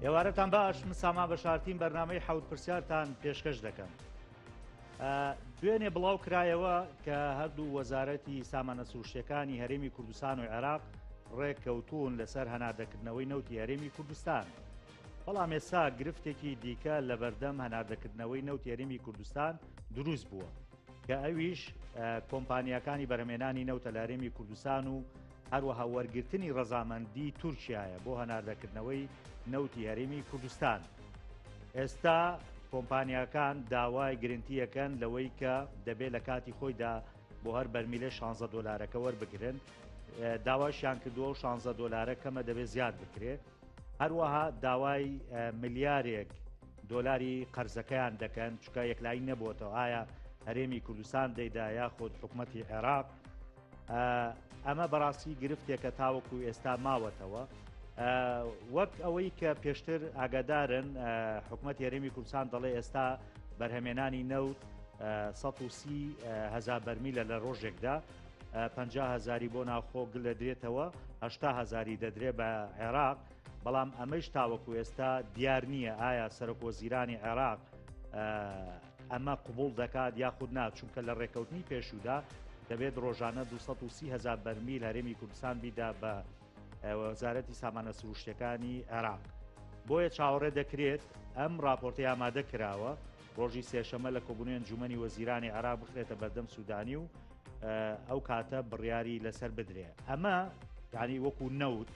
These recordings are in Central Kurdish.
ئێوارەتان باش من ساما بەشارتیم بەرنامەی حەوت پرسیارتان پێشکەش دەکەم. دوێنێ بڵاو کرایەوە کە هەردوو وەزارەتی سامانە سروشتەکانی هەرێمی کوردستان و عێراق ڕێککەوتون لەسەر هەناردەکردنەوەی نەوتی هەرێمی کوردستان. بەڵام ئێستا گرفتێکی دیکە لە بەردەم هەناردەکردنەوەی نەوتی هەرێمی کوردستان دروست بووە کە ئەویش کۆمپانیەکانی بەرهەمێنانی نەوتە لە هەرێمی کوردستان و هەروەها وەرگرتنی ڕەزامەندی تورکیایە بۆ هەناردەکردنەوەی نەوتی هەرێمی کوردستان. ئێستا کۆمپانیەکان داوای گرنتیەکەن لەوەی کە دەبێت لە کاتی خۆیدا بۆ هەر بەرمیلە 16 دلارەکە وەربگرن، داواشیان کردووە و 16 دلارە کەمە دەبێت زیاد بکرێت. هەروەها داوای ملیارێک دۆلاری قەرزەکەیان دەکەن چکە یەکلایی نەبووەتەوە ئایا هەرێمی کوردستان دەیدا یاخود حکوومەتی عێراق. ئەمە بەڕاستی گرفتێکە تاوەکو ئێستا ماوەتەوە، وەک ئەوەی کە پێشتر ئاگادارن حکوومەتی هەرێمی کوردستان دەڵێ ئێستا بەرهەمێنانی نەوت 130,000 بەرمیلە لە ڕۆژێکدا 50,000 بۆ ناوخۆ گل دەدرێتەوە، 80,000 دەدرێت بە عێراق. بەڵام ئەمەش تاوەکو ئێستا دیار نییە ئایا سەرۆکوەزیرانی عێراق ئەمە قبول دەکات یاخود نا، چونکە لە ڕێکەوتنی پێشودا دەبێت ڕۆژانە 230,000 بەرمیل هەرێمی کوردستان بیدا بە وەزارەتی سامانە سروشتەکانی عێراق. بۆیە چاوەڕێ دەکرێت ئەم راپۆرتی ئامادە کراوە ڕۆژی سێشەمە لە کۆبوونی ئەنجومەنی وەزیرانی عێراق بخرێتە بەردەم سوودانی و ئەو کاتە بڕیاری لەسەر بدرێ. ئەمە یعنی وەکو نەوت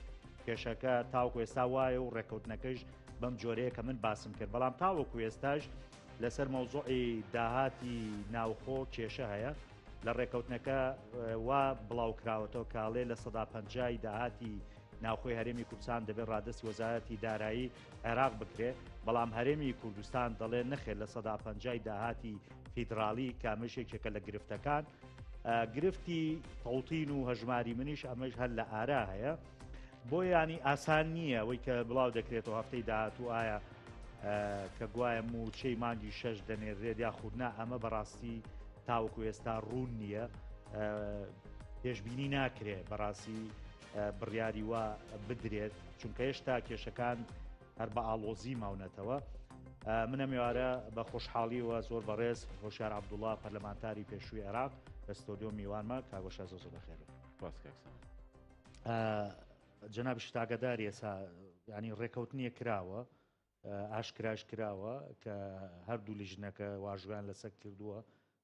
کێشەکە تاوەکو ئێستا وایە و ڕێکەوتنەکەش بەم جۆرەیە کە من باسم کرد، بەڵام تاوەکو ئێستاش لەسەر مەوزوعی داهاتی ناوخۆ کێشە هەیە. لە ڕێکەوتنەکە وا بڵاوکراوەتەوە کاڵێ لە 150 داهاتی ناوخۆی هەرێمی کوردستان دەبێت ڕادستی وەزارەتی دارایی عێراق بکرێت، بەڵام هەرێمی کوردستان دەڵێ نەخێت لە 150 داهاتی فیدراالی کامشێکێکە لە گرفتەکان. گرفتی تەوتین و هەژماری منیش ئەمەش هەر لە ئارا هەیە، بۆ ینی ئاسان نییە ئەوەی کە بڵاو دەکرێتەوە هەفتەی داهاتوو ئایا کە گوایە موچەی مانگی 6 دەنێرێت یاخودنا. ئەمە بەڕاستی تاوەکو ئێستا ڕوون نییە، پێشببینی ناکرێت بەڕاستی بڕیاری وا بدرێت، چونکە هێشتا کێشەکان هەر بە ئاڵۆزی ماونەتەوە. منە میوارە بە خۆشحاڵیەوە زۆر بەڕێز هۆشیار عەبدوڵڵا پەرلەمانتاری پێشووی عێراق لە ستۆدیۆ میوانمە کاگۆشە زۆر بەخێر. جەناب شتاگەداری ئێستا ینی ڕێکەوتنیە کراوە، ئاشکراش کراوە کە هەردوو لیژنەکە واژویان لەسەر کردووە،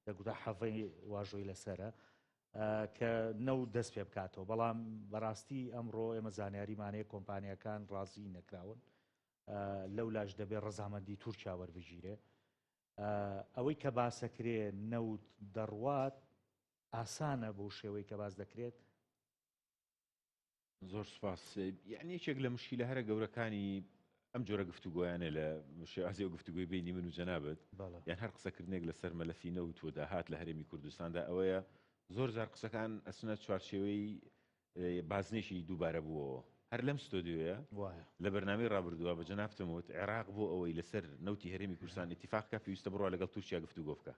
دەگوتە حەڤەی واژۆی لەسرە کە نەوت دەست پێ بکاتەوە. بەڵام بەڕاستی ئەمڕۆ ئێمە زانیاریمانەیە کۆمپانیەکان ڕازی نەکراون، لەو لاش دەبێت ڕەزامەندی تورکیا وەربژیرێ. ئەوەی کە باسەکرێ نەوت دەڕوات ئاسانە بۆ شێوەی کە باز دەکرێت. زۆر سپاس. یعنی یەکێک لە مشکلە هەرە گەورەکانی ئەم جۆرە گفتوگۆیانە لە شێوازی و گفتوگوی بینی من و جەنابەت، یان هەر قسەکردنێک لەسەر مەلەفی نەوت و داهات لە هەرێمی کوردستاندا ئەوەیە زۆر جار قسەکان ئەسنە چوارچێوەی بازنێشی دووبارە بووەوە. هەر لەم ستۆدیۆیە لە بەرنامەی ڕابردووە بە جەنابتموت عێراق بۆ ئەوەی لەسەر نەوتی هەرێمی کوردستان ئیتیفاقکە پێویستە بڕۆ لەگەڵ تورکیا گفتوگۆ بکە،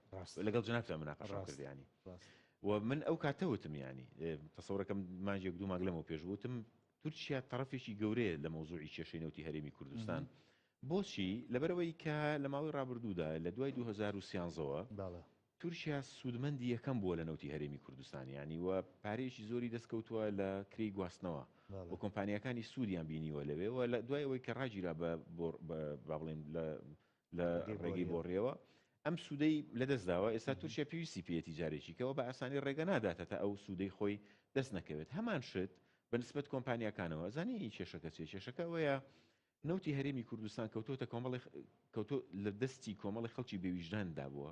لەگەڵ جەنابتان مناقەشە کردیانی. و من ئەو کاتەوتم ینی تەسەوڕەکەم مانجێک دوو مانگ لەمەوە پێشوتم تورکیا تەرەفێکی گەورەیە لە مەوزوعی کێشەی نەوتی هەرێمی کوردستان. بۆچی؟ لەبەرەوەی کە لە ماوەی ڕابردوودا لە دوای 2013ەوە تورکیا سوودمەندی یەکەم بووە لە نەوتی هەرێمی کوردستان، ینی وە پارێکی زۆری دەستکەوتووە لە کری گواستنەوە و کۆمپانیەکانی سوودیان بینیوە لەوێ و لە دوای ئەوەی کە ڕاگیرا بڵێن لە ڕێگەی بۆ ڕێوە ئەم سوودەی لەدەستداوە. ئێستا تورکیا پێویستی پێەتی جارێکیکەوە بە ئاسانی ڕێگە ناداتە تا ئەو سوودەی خۆی دەست نەکەوێت. هەمان شت بەنسبەت کۆمپانیەکانەوە زانی کێشەکە چێ؟ کێشەکە ئەوەیە نەوتی هەرێمی کوردستان کەوتۆ لە دەستی کۆمەڵی خەڵکی بێویژداندا بووە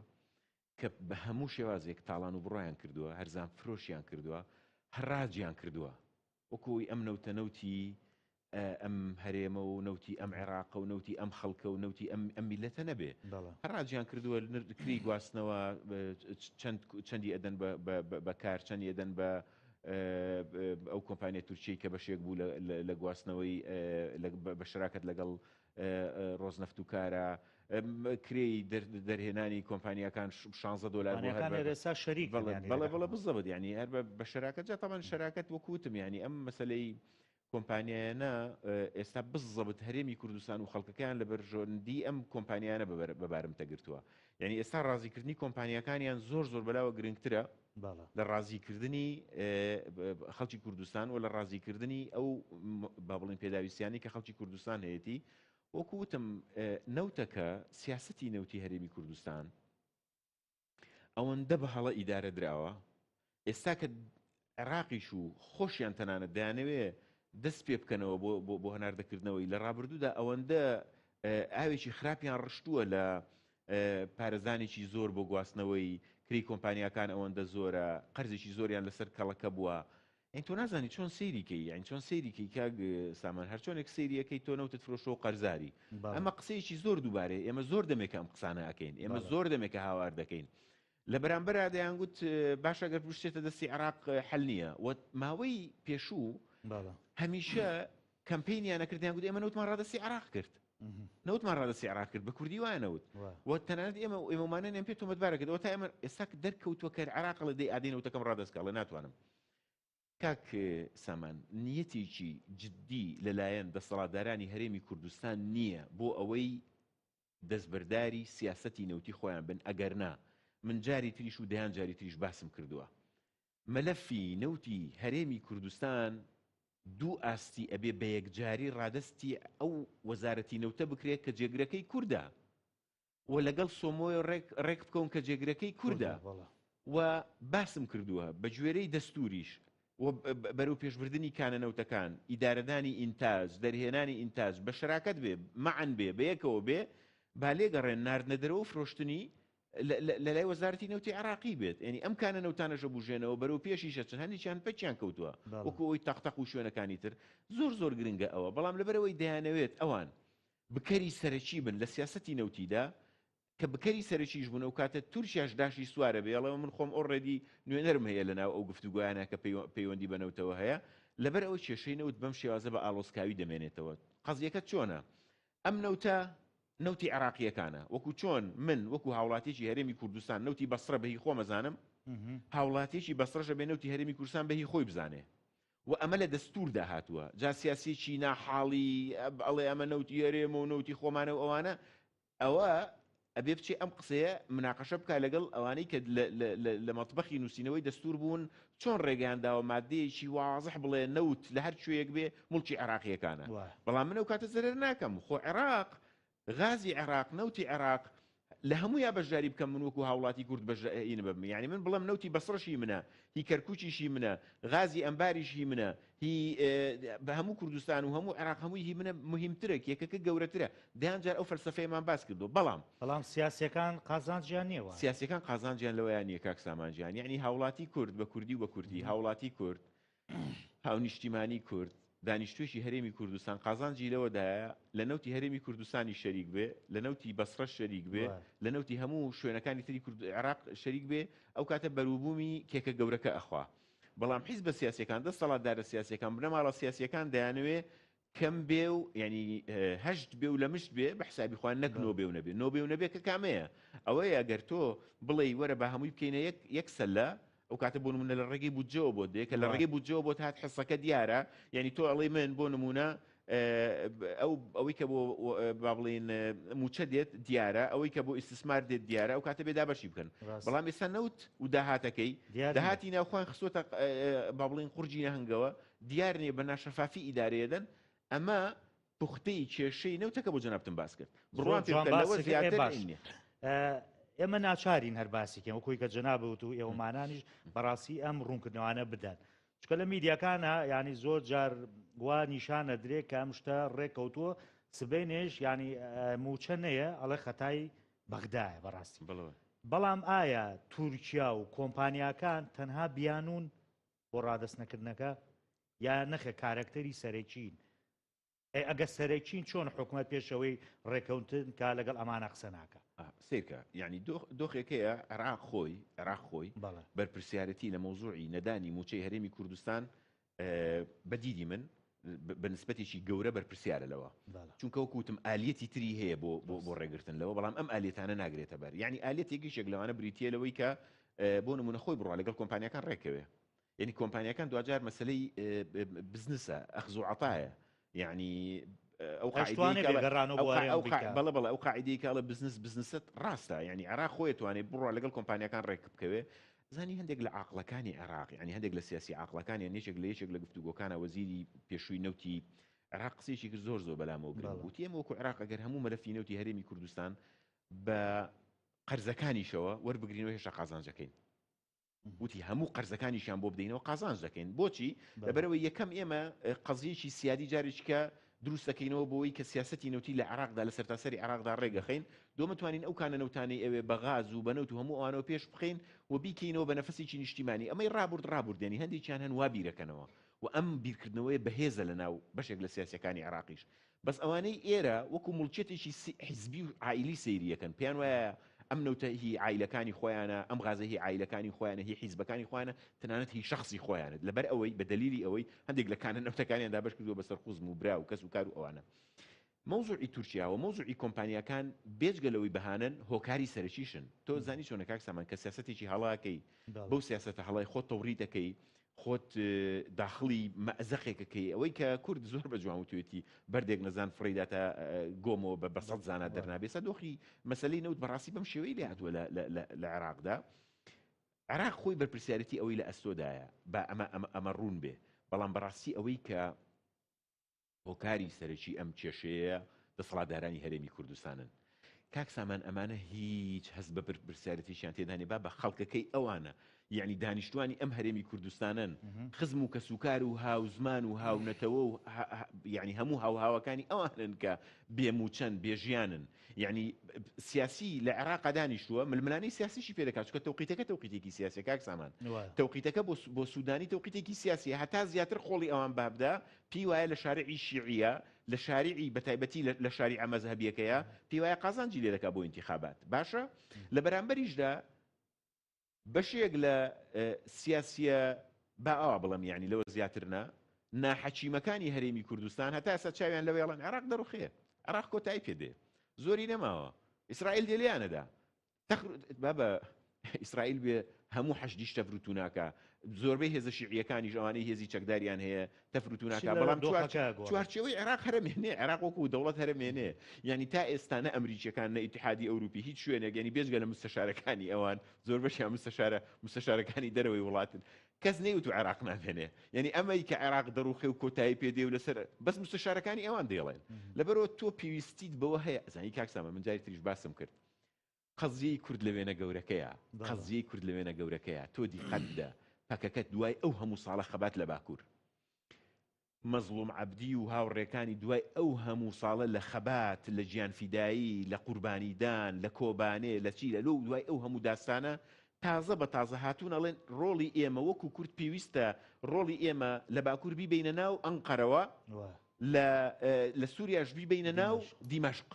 کە بە هەموو شێوازێک تاڵان و بڕۆیان کردووە، هەرزان فرۆشیان کردووە، هەڕاجیان کردووە، وەکوی ئەم نەوتە نەوتی ئەم هەرێمە و نەوتی ئەم عێراق و نەوتی ئەم خەڵکە و نەوتی ئەم میلەتە نەبێ، هەڕاجیان کردووە کری گواستنەوە چەندی ئەدەن بەکار، چەندی ئەدەن بە ئەو کۆمپانیای تورکی کە بەشێک بوو لە گواستنەوەی بە شراکەت لەگەڵ ڕۆزنەفت و کارە کرێی دەرهێنانی کۆمپانیەکان 16 دلار ێستا شەریک بەڵێ بزەبت ینی هەر بە شراکەت جا تاوان شراکەت وەکوتم ینی ئەم مەسلەی کۆمپانیایانە ئێستا بزەبت هەرێمی کوردستان و خەڵکەکان لە بەرژۆندی ئەم کۆمپانیانە بەبارم تەگرتووە. یعنی ئێستا ڕازیکردنی کۆمپانیەکانیان زۆر بەلاوە گرنگترە لە ڕازیکردنی خەڵکی کوردستان و لە ڕازیکردنی ئەو با بڵین پێداویستیانی کە خەڵکی کوردستان هەیەی. وەکو وتم نەوتەکە سیاسەتی نەوتی هەرێمی کوردستان ئەوەندە بە هەڵە ئیدارە دراوە ئێستا کە عێراقیش و خۆشیان تەنانەت دەیانەوێ دەست پێ بکەنەوە بۆ هەناردەکردنەوەی لە ڕابردوودا ئەوەندە ئاوێکی خراپیان ڕشتووە لە پارێزانێکی زۆر بۆ گواستنەوەی کری کۆمپانیەکان ئەوەندە زۆرە قەرزێکی زۆریان لەسەر کەڵەکە بووە. ئەین تۆ نازانی چۆن سەیریکەی یان چۆن سەیریکەی کاگ سامان هەر چۆنێک سەیریەکەی تۆ نەوتت فرۆشۆ و قەرزاری ئەمە قسەیەکی زۆر دووبارێ ئێمە زۆر دەمێکە ئەم قسانە ئەکەین ئێمە زۆر دەمێکە هاوار دەکەین لە بەرامبەر دەیانگوت باشە گەر پشتێتە دەستی عێراق حەل نییە و ماوەی پێشوو هەمیشە کەمپینیانە کردیان گوت ئێمە نەوتمان ڕادستی عێراق کرد نەوتمان ڕادستی عێراق کرد بە کوردی وانەوت و تەنانەت ئێمەمانە پێ تۆمەتبارە کردەوە تا ئێمە ئێستا دەرکەوتووە کە عێراق لە دەی ئادێنەوتەکەم ڕادەستکە لە ناتوانم. کاک سامان نیەتێکی جددی لەلایەن دەسەڵاتدارانی هەرێمی کوردستان نییە بۆ ئەوەی دەستبەرداری سیاسەتی نەوتی خۆیان بن ئەگەر نا من جاری تریش و دەیان جاری تریش باسم کردووە مەلەفی نەوتی هەرێمی کوردستان دوو ئاستی ئەبێ بە یەکجاری ڕادستی ئەو وەزارەتی نەوتە بکرێت کە جێگرەکەی کووردە و لەگەڵ سۆمۆی ڕێک بکەون کە جێگرەکەی کووردە و باسم کردووە بە گوێرەی دەستوریش بەرەو پێشبردننی کانەنەوتەکان ئیدارەدانی ئینتاج دەرهێنانی ئینتاج بە شراکەت بێ مەعەن بێ بەیەکەوە بێ با لێگەڕێن ناردنەدەرەوە فرۆشتنی لە لای وەزارەتی نەوتی عێراقی بێت ینی ئەم کانەنەوتانەشە بژێنەوە بەرەو پێشیشە چەند هەندێکیان پەچیان کەوتووە وەکو ئەوی تەختەق و شوێنەکانی تر زۆر گرنگە ئەوە بەڵام لەبەرەوەی دەیانەوێت ئەوان بکەری سەرەکی بن لە سیاسەتی نەوتیدا کە بکەری سەرەکیش بوون و کاتە تورکیاش داشی سوارە بێ ئەڵەوە من خۆم ئۆڕێدی نوێنەرم هەیە لەناو ئەو گفتوگویانە کە پەیوەندی بەنەوتەوە هەیە لەبەر ئەوە کێشەی نەوت بەم شێوازە بە ئاڵۆسکاوی دەمێنێتەوە. قەزیەکە چۆنە؟ ئەم نەوتە نەوتی عێراقیەکانە وەکو چۆن من وەکو هاوڵاتێکی هەرێمی کوردستان نەوتی بەسرە بەهی خۆ مەزانم هاوڵاتێکی بەسرەشە بێ نەوتی هەرێمی کوردستان بەهی خۆی بزانێ و ئەمە لە دەستوردا هاتووە جا سیاسێکی ناحاڵی ئەڵێ ئەمە نەوتی هەرێمە و نەوتی خۆمانە و ئەوانە ئەوە ئەبێ بچێ ئەم قسەیە مناقەشە بکە لەگەڵ ئەوانەی کە لە مەتبەخی نووسینەوەی دەستور بوون چۆن ڕێگەیانداوە مادەیەکی وازح بڵێ نەوت لە هەر کوێیەک بێ مڵکی عێراقیەکانە بەڵام منە و کاتە زەرەر ناکەم خۆ عێراق غازی عێراق نەوتی عێراق لە هەموو یا بەشداری بکەم من وەکو هاوڵاتی کورد بەژین بم یعنی من بڵم نەوتی بەسڕشی منە هی کەرکوچیشی منە غازی ئەمباریشی منە هی بە هەموو کوردستان و هەموو عێراق هەمووی هی منە مهمترە کێکەکە گەورەترە دەیان جار ئەو فەلسەفەیەمان باس کردو بەڵام سیاسەکان قازانجیان نییەوە سیاسەکان قازانجیان لەوەیان نیە کاک سامانجیان یعنی هاوڵاتی کورد بە کوردی و بە کوردی هاوڵاتی کورد هاونیشتیمانی کورد دانیشتوێکی هەرێمی کوردستان قازانجی لەوەدایە لە نەوتی هەرێمی کوردستانی شەریک بێ لە نەوتی بەسڕە شەریک بێ لە نەوتی هەموو شوێنەکانی تری عێراق شەریک بێ ئەو کاتە بەرووبوومی کێکە گەورەکە ئەخوا بەڵام حیزب بە سیاسەکان دەسەڵاتدارە سیاسەکان بنەماڵە سیاسەکان دەیانوێ کەم بێ و ینی هەشت بێ و لە مشت بێ بە حسابی خوان نەک نۆ بێ و نەبێ نۆ بێ و نەبێ کە کامەیە ئەوەیە ئەگەر تۆ بڵێ وەرە بە هەمووی بکەینە یەک سەلە ئەو کاتە بۆ نمونە لە ڕێگەی بودجەوە بۆ دێکە لە ڕێگەی بودجەوە بۆ هات حسەکە دیارە یعنی تۆ ئەڵێ من بۆ نمونە ئەوەی کە بۆ با بڵێن موچە دێت دیارە ئەوەی کە بۆ ئیسtismار دێت دیارە ئەو کاتە بێدا بەشی بکەن بەڵام ئێستا نەوت و داهاتەکەی داهاتی ناوخۆیان خستۆتە با بڵێن قورجی نەهنگەوە دیار نیە بە ناشەفافی ئیدارەیەدەن ئەمە پوختەی کێشەی نەوتەکە بۆ جەنابتم باس کرد بڕوان پێ لەوە زیاتر نییە ئێمە ناچارین هەر باسیکەم وەکوی کە جەنابوت و ئێوەمانانیش بەڕاستی ئەم ڕوونکردنەوانە بدەن چکە لە میدیاکانە ینی زۆر جار وا نیشانە درێ کە ئەم شتە ڕێککەوتووە سبەینێش ینی موچە نەیە ئەڵێ خەتای بەغدایە بەڕاستی بەڵام ئایا تورکیا و کۆمپانیاکان تەنها بیانون بۆ ڕادست نەکردنەکە یا نەخە کارکتەری سەرەکیین ئەگە سەرەکیین چۆن حکوومەت پێشەوەی ڕێکەوتن کا لەگەڵ ئەمانە قسە ناکە سیرکە یعنی دۆخێکەیە عێراق خۆی بەرپرسیارەتی لە مەوزوعی نەدانی موچەی هەرێمی کوردستان بەدیدی من بەنسبەتێکی گەورە بەرپرسیارە لەوە چونکە وەکوتم ئالەتی تری هەیە بۆ ڕێگرتن لەوە بەڵام ئەم ئالێتانە ناگرێتە بەر یعنی ئالێتێکیشێک لەوانە بریتە لەوەی کە بۆ نمونە خۆی بڕوا لەگەڵ کۆمپانیەکان ڕێکەوێ یعنی کۆمپانیەکان دوجار مەسلەی بزنسە ئەخز و عەتایە یعنی ئەو بەڵێ ئەو قاعیدەی کە ئەڵێ بزنست ڕاستە یعنی عێراق خۆی توانێت بڕوا لەگەڵ کۆمپانیەکان ڕێک بکەوێ زانی هەندێک لە عاقڵەکانی عێراق یعنی هەندێک لە سیاسی عاقڵەکان یان یەکێک لە گفتوگۆکانە وەزیری پێشووی نەوتی عێراق قسێکی کرد زۆر بەلامەوە گرنگ وتی ئێمە وەکو عێراق ئەگەر هەموو مەلەفی نەوتی هەرێمی کوردستان بە قەرزەکانیشەوە وەربگرینەوە هێشتا قازانجەکەین وتی هەموو قەرزەکانیشیان بۆ بدەینەوە قازانج دەکەین بۆچی لەبەرەوەی یەکەم ئێمە قەزیەکی سیادی جارێککە دروست دەکەینەوە بۆەوەی کە سیاسەتی نەوتی لە عێراقدا لە سەرتاسەری عێراقدا ڕێگەخین دومەتوانین ئەو کانە نەوتانی ئەوێ بە غاز و بە نەوت و هەموو ئەوانەوە پێش بخین و بیکەینەوە بە نەفەسێکی نیشتیمانی ئەمەی ڕابردێنی هەندێکیان هەن وا بیرەکەنەوە و ئەم بیرکردنەوەی بەهێزە لەناو بەشێک لە سیاسەکانی عێراقیش بەس ئەوانەی ئێرە وەکو مڵکێتێکی حیزبی و عائیلی سەیریەکەن پێیان وایە ئەم نەوتە هی عائیلەکانی خۆیانە ئەم غازە هی عائیلەکانی خۆیانە هی حیزبەکانی خۆیانە تەنانەت هی شخصی خۆیانت لەبەر ئەوەی بە دلیلی ئەوەی هەندێک لە کانە نەوتەکانیاندا بەش کردووە بەسەر خوزم و برا و کەس و کار و ئەوانە مەوزوعی تورکیا و مەوزوعی کۆمپانیەکان بێجگەلەوەی بەهانن هۆکاری سەرەکیشن تۆ زانی چۆنە کاک سامان کە سیاسەتێکی هەڵاکەی بەو سیاسەتە هەڵای خۆت تەوڕی دەکەی خۆت داخلی مەزەقێکەکەی ئەوەی کە کورد زۆر بە جوان وتوێتی بەردێک نەزان فڕیداتە گۆمەوە بە سەد زانە دەرنابێ سە دۆخی مەسلەی نەوت بەڕاستی بەم شێوەی لێ هاتووە لە عێراقدا عێراق خۆی بەرپرسیارەتی ئەوەی لە ئەستۆدایە بە ئەمە ڕوون بێ بەڵام بەڕاستی ئەوەی کە هۆکاری سەرەکی ئەم کێشەیە دەسەڵاتدارانی هەرێمی کوردستانن کاک سامان ئەمانە هیچ هەست بە بەرپرسیارەتیشیان تێدانێ با بە خەڵکەکەی ئەوانە یعنی دانیشتوانی ئەم هەرێمی کوردستانن خزم و کەسوکار و هاوزمان و هاونەتەوە و یعنی هەموو هاوهاوەکانی ئەوانن کە بێموچەند بێژیانن یعنی سیاسی لە عێراقا دانیشتووە ململانەی سیاسیشی پێ دەکات چونکە تەوقیتەکە تەوقیتێکی سیاسی کاک سامان تەوقیتەکە بۆ سوودانی تەوقیتێکی سیاسی هەتا زیاتر خۆڵی ئەوان بابدا پێی وایە لە شارعی شیعیە لە شارعی بەتایبەتی لە شاریعە مەزهەبیەکەیە پێی وایە قازانجی لێ دەکات بۆ ئینتیخابات باشە لە بەرامبەریشدا بەشێک لە سیاسیە با ئەوە بڵم یعنی لەوە زیاترنا ناحەکیمەکانی هەرێمی کوردستان هەتا ئێستا چاویان لەوێ ئەڵێن عێراق دەڕوخێ عێراق کۆتایی پێدێ زۆری نەماوە ئیسرائیل دێلیانەدا بابە ئیسرائیل بێ هەموو حەشدیش تەفروتوناکە زۆربەی هێزە شیعیەکانی ژەوانەی هێزی چەکداریان هەیە تەفروتوناکە بەڵام چوارچێوەی عێراق هەرمێنێ عێراق وەکو دەوڵەت هەرمێنێ یعنی تا ئێستا نە ئەمریکیەکان نە ئیتحادی ئەوروپی هیچ شوێنێک یعنی بێجگە لە مستەشارەکانی ئەوان زۆر بەشیان مستەشارەکانی دەرەوەی وڵاتن کەس نەیوت و عێراق نامێنێ یعنی ئەمەی کە عێراق دەڕوخێ و کۆتایی پێدێ و لەسەر بەس مستەشارەکانی ئەوان دێڵێن لەبەرەوە تۆ پێویستیت بەوە هەیە زانی کاکسامە من جاری تریش باسم کرد قەزیەی کورد لەوێنە گەورەکەیە قەزیەی کورد لەوێنە گەورەکەیە تۆ دیقەت بدە پەکەکەت دوای ئەو هەموو ساڵە خەبات لە باکوور مەزلوم عەبدی و هاوڕێکانی دوای ئەو هەموو ساڵە لە خەبات لە گیان فیدایی لە قوربانیدان لە کۆبانێ لە چی لە لۆ دوای ئەو هەموو داستانە تازە بە تازە هاتوون ئەڵێن ڕۆڵی ئێمە وەکو کورد پێویستە ڕۆڵی ئێمە لە باکوور بیبینە ناو ئەنقەرەوە لە سووریاش بیبینە ناو دیمەشق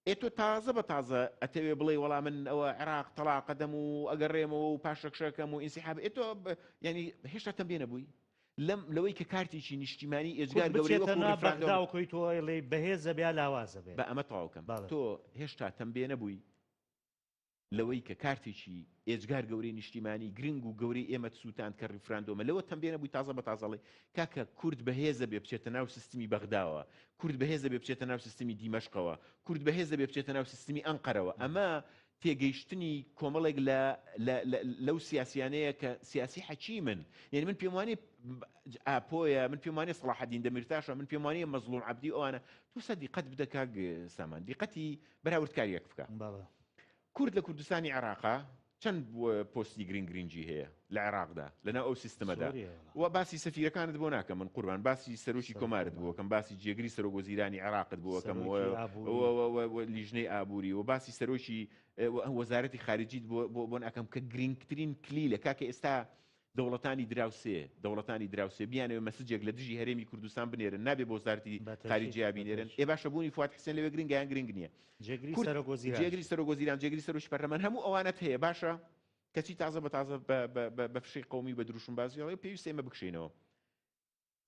ئێتۆ تازە بە تازە ئەتەوێ بڵێ وەڵام من ئەوە عێراق تەڵاقەدەم و ئەگەڕێمەوە و پاشەکشەکەم و ئینسیحاب ئێتۆ ینی هێشتا تەنبێ نەبووی لەوەی کە کارتێکی نیشتیمانی ئێجگار گەورەی تۆ لێ بەهێزە بیا لاوازە بێ بە ئەمە تەواوکەم تۆ هێشتا تەنبێ نەبووی لەوەی کە کارتێکی ئێجگار گەورەی نیشتیمانی گرنگ و گەورەی ئێمە سووتان کە ڕیفراندۆمە لەوە تەنبێ نەبووی تازە بە تازەڵێ کاکە کورد بەهێزە بێ بچێتە ناو سیستمی بەغداوە کورد بەهێزە بێ بچێتە ناو سیستمی دیمەشقەوە کورد بەهێزە بێ بچێتە ناو سیستمی ئەنقەرەوە ئەمە تێگەیشتنی کۆمەڵێک لەو سیاسیانەیە کە سیاسی حەکیمن یعنی من پێم وانێ ئاپۆیە من پێم وانێ سەلاحەدین دەمیرتاشە من پێم وانێ مەزلوم عەبدی ئەوانە تو سە دیقەت بدە کاک سامان دیقەتی بەراوردکاریەک بکە کورد لە کوردستانی عێراقا چەند پۆستی گرنگی هەیە لە عێراقدا لەناو ئەو سیستەمەدا و باسی سەفیرەکانت بۆ ناکەم من قوربان باسی سەرۆکی کۆمارت بووەکەم باسی جێگری سەرۆکوەزیرانی عێراقت بووەکەم لیژنەی ئابووری و باسی سەرۆکی وەزارەتی خارجیت بۆ ناکەم کە گرنگترین کلیلە کاکە ئێستا دەوڵەتانی دراوسێ بیانەوە مەسجێک لە دژی هەرێمی کوردستان بنێرن نابێ بۆ وەزارەتی خارجیا بینێرن باشە بوونی فواد حسێن لەوێ گرنگیان گرنگ نییە جێگری سەرۆکوەزیران جێگری سەرۆکی پەرلەمان هەموو ئەوانەت هەیە باشە کەچی تازە بە تازە بە فشەی قەومی بە دروشمبازیەوەی پێویستە ئێمە بکشینەوە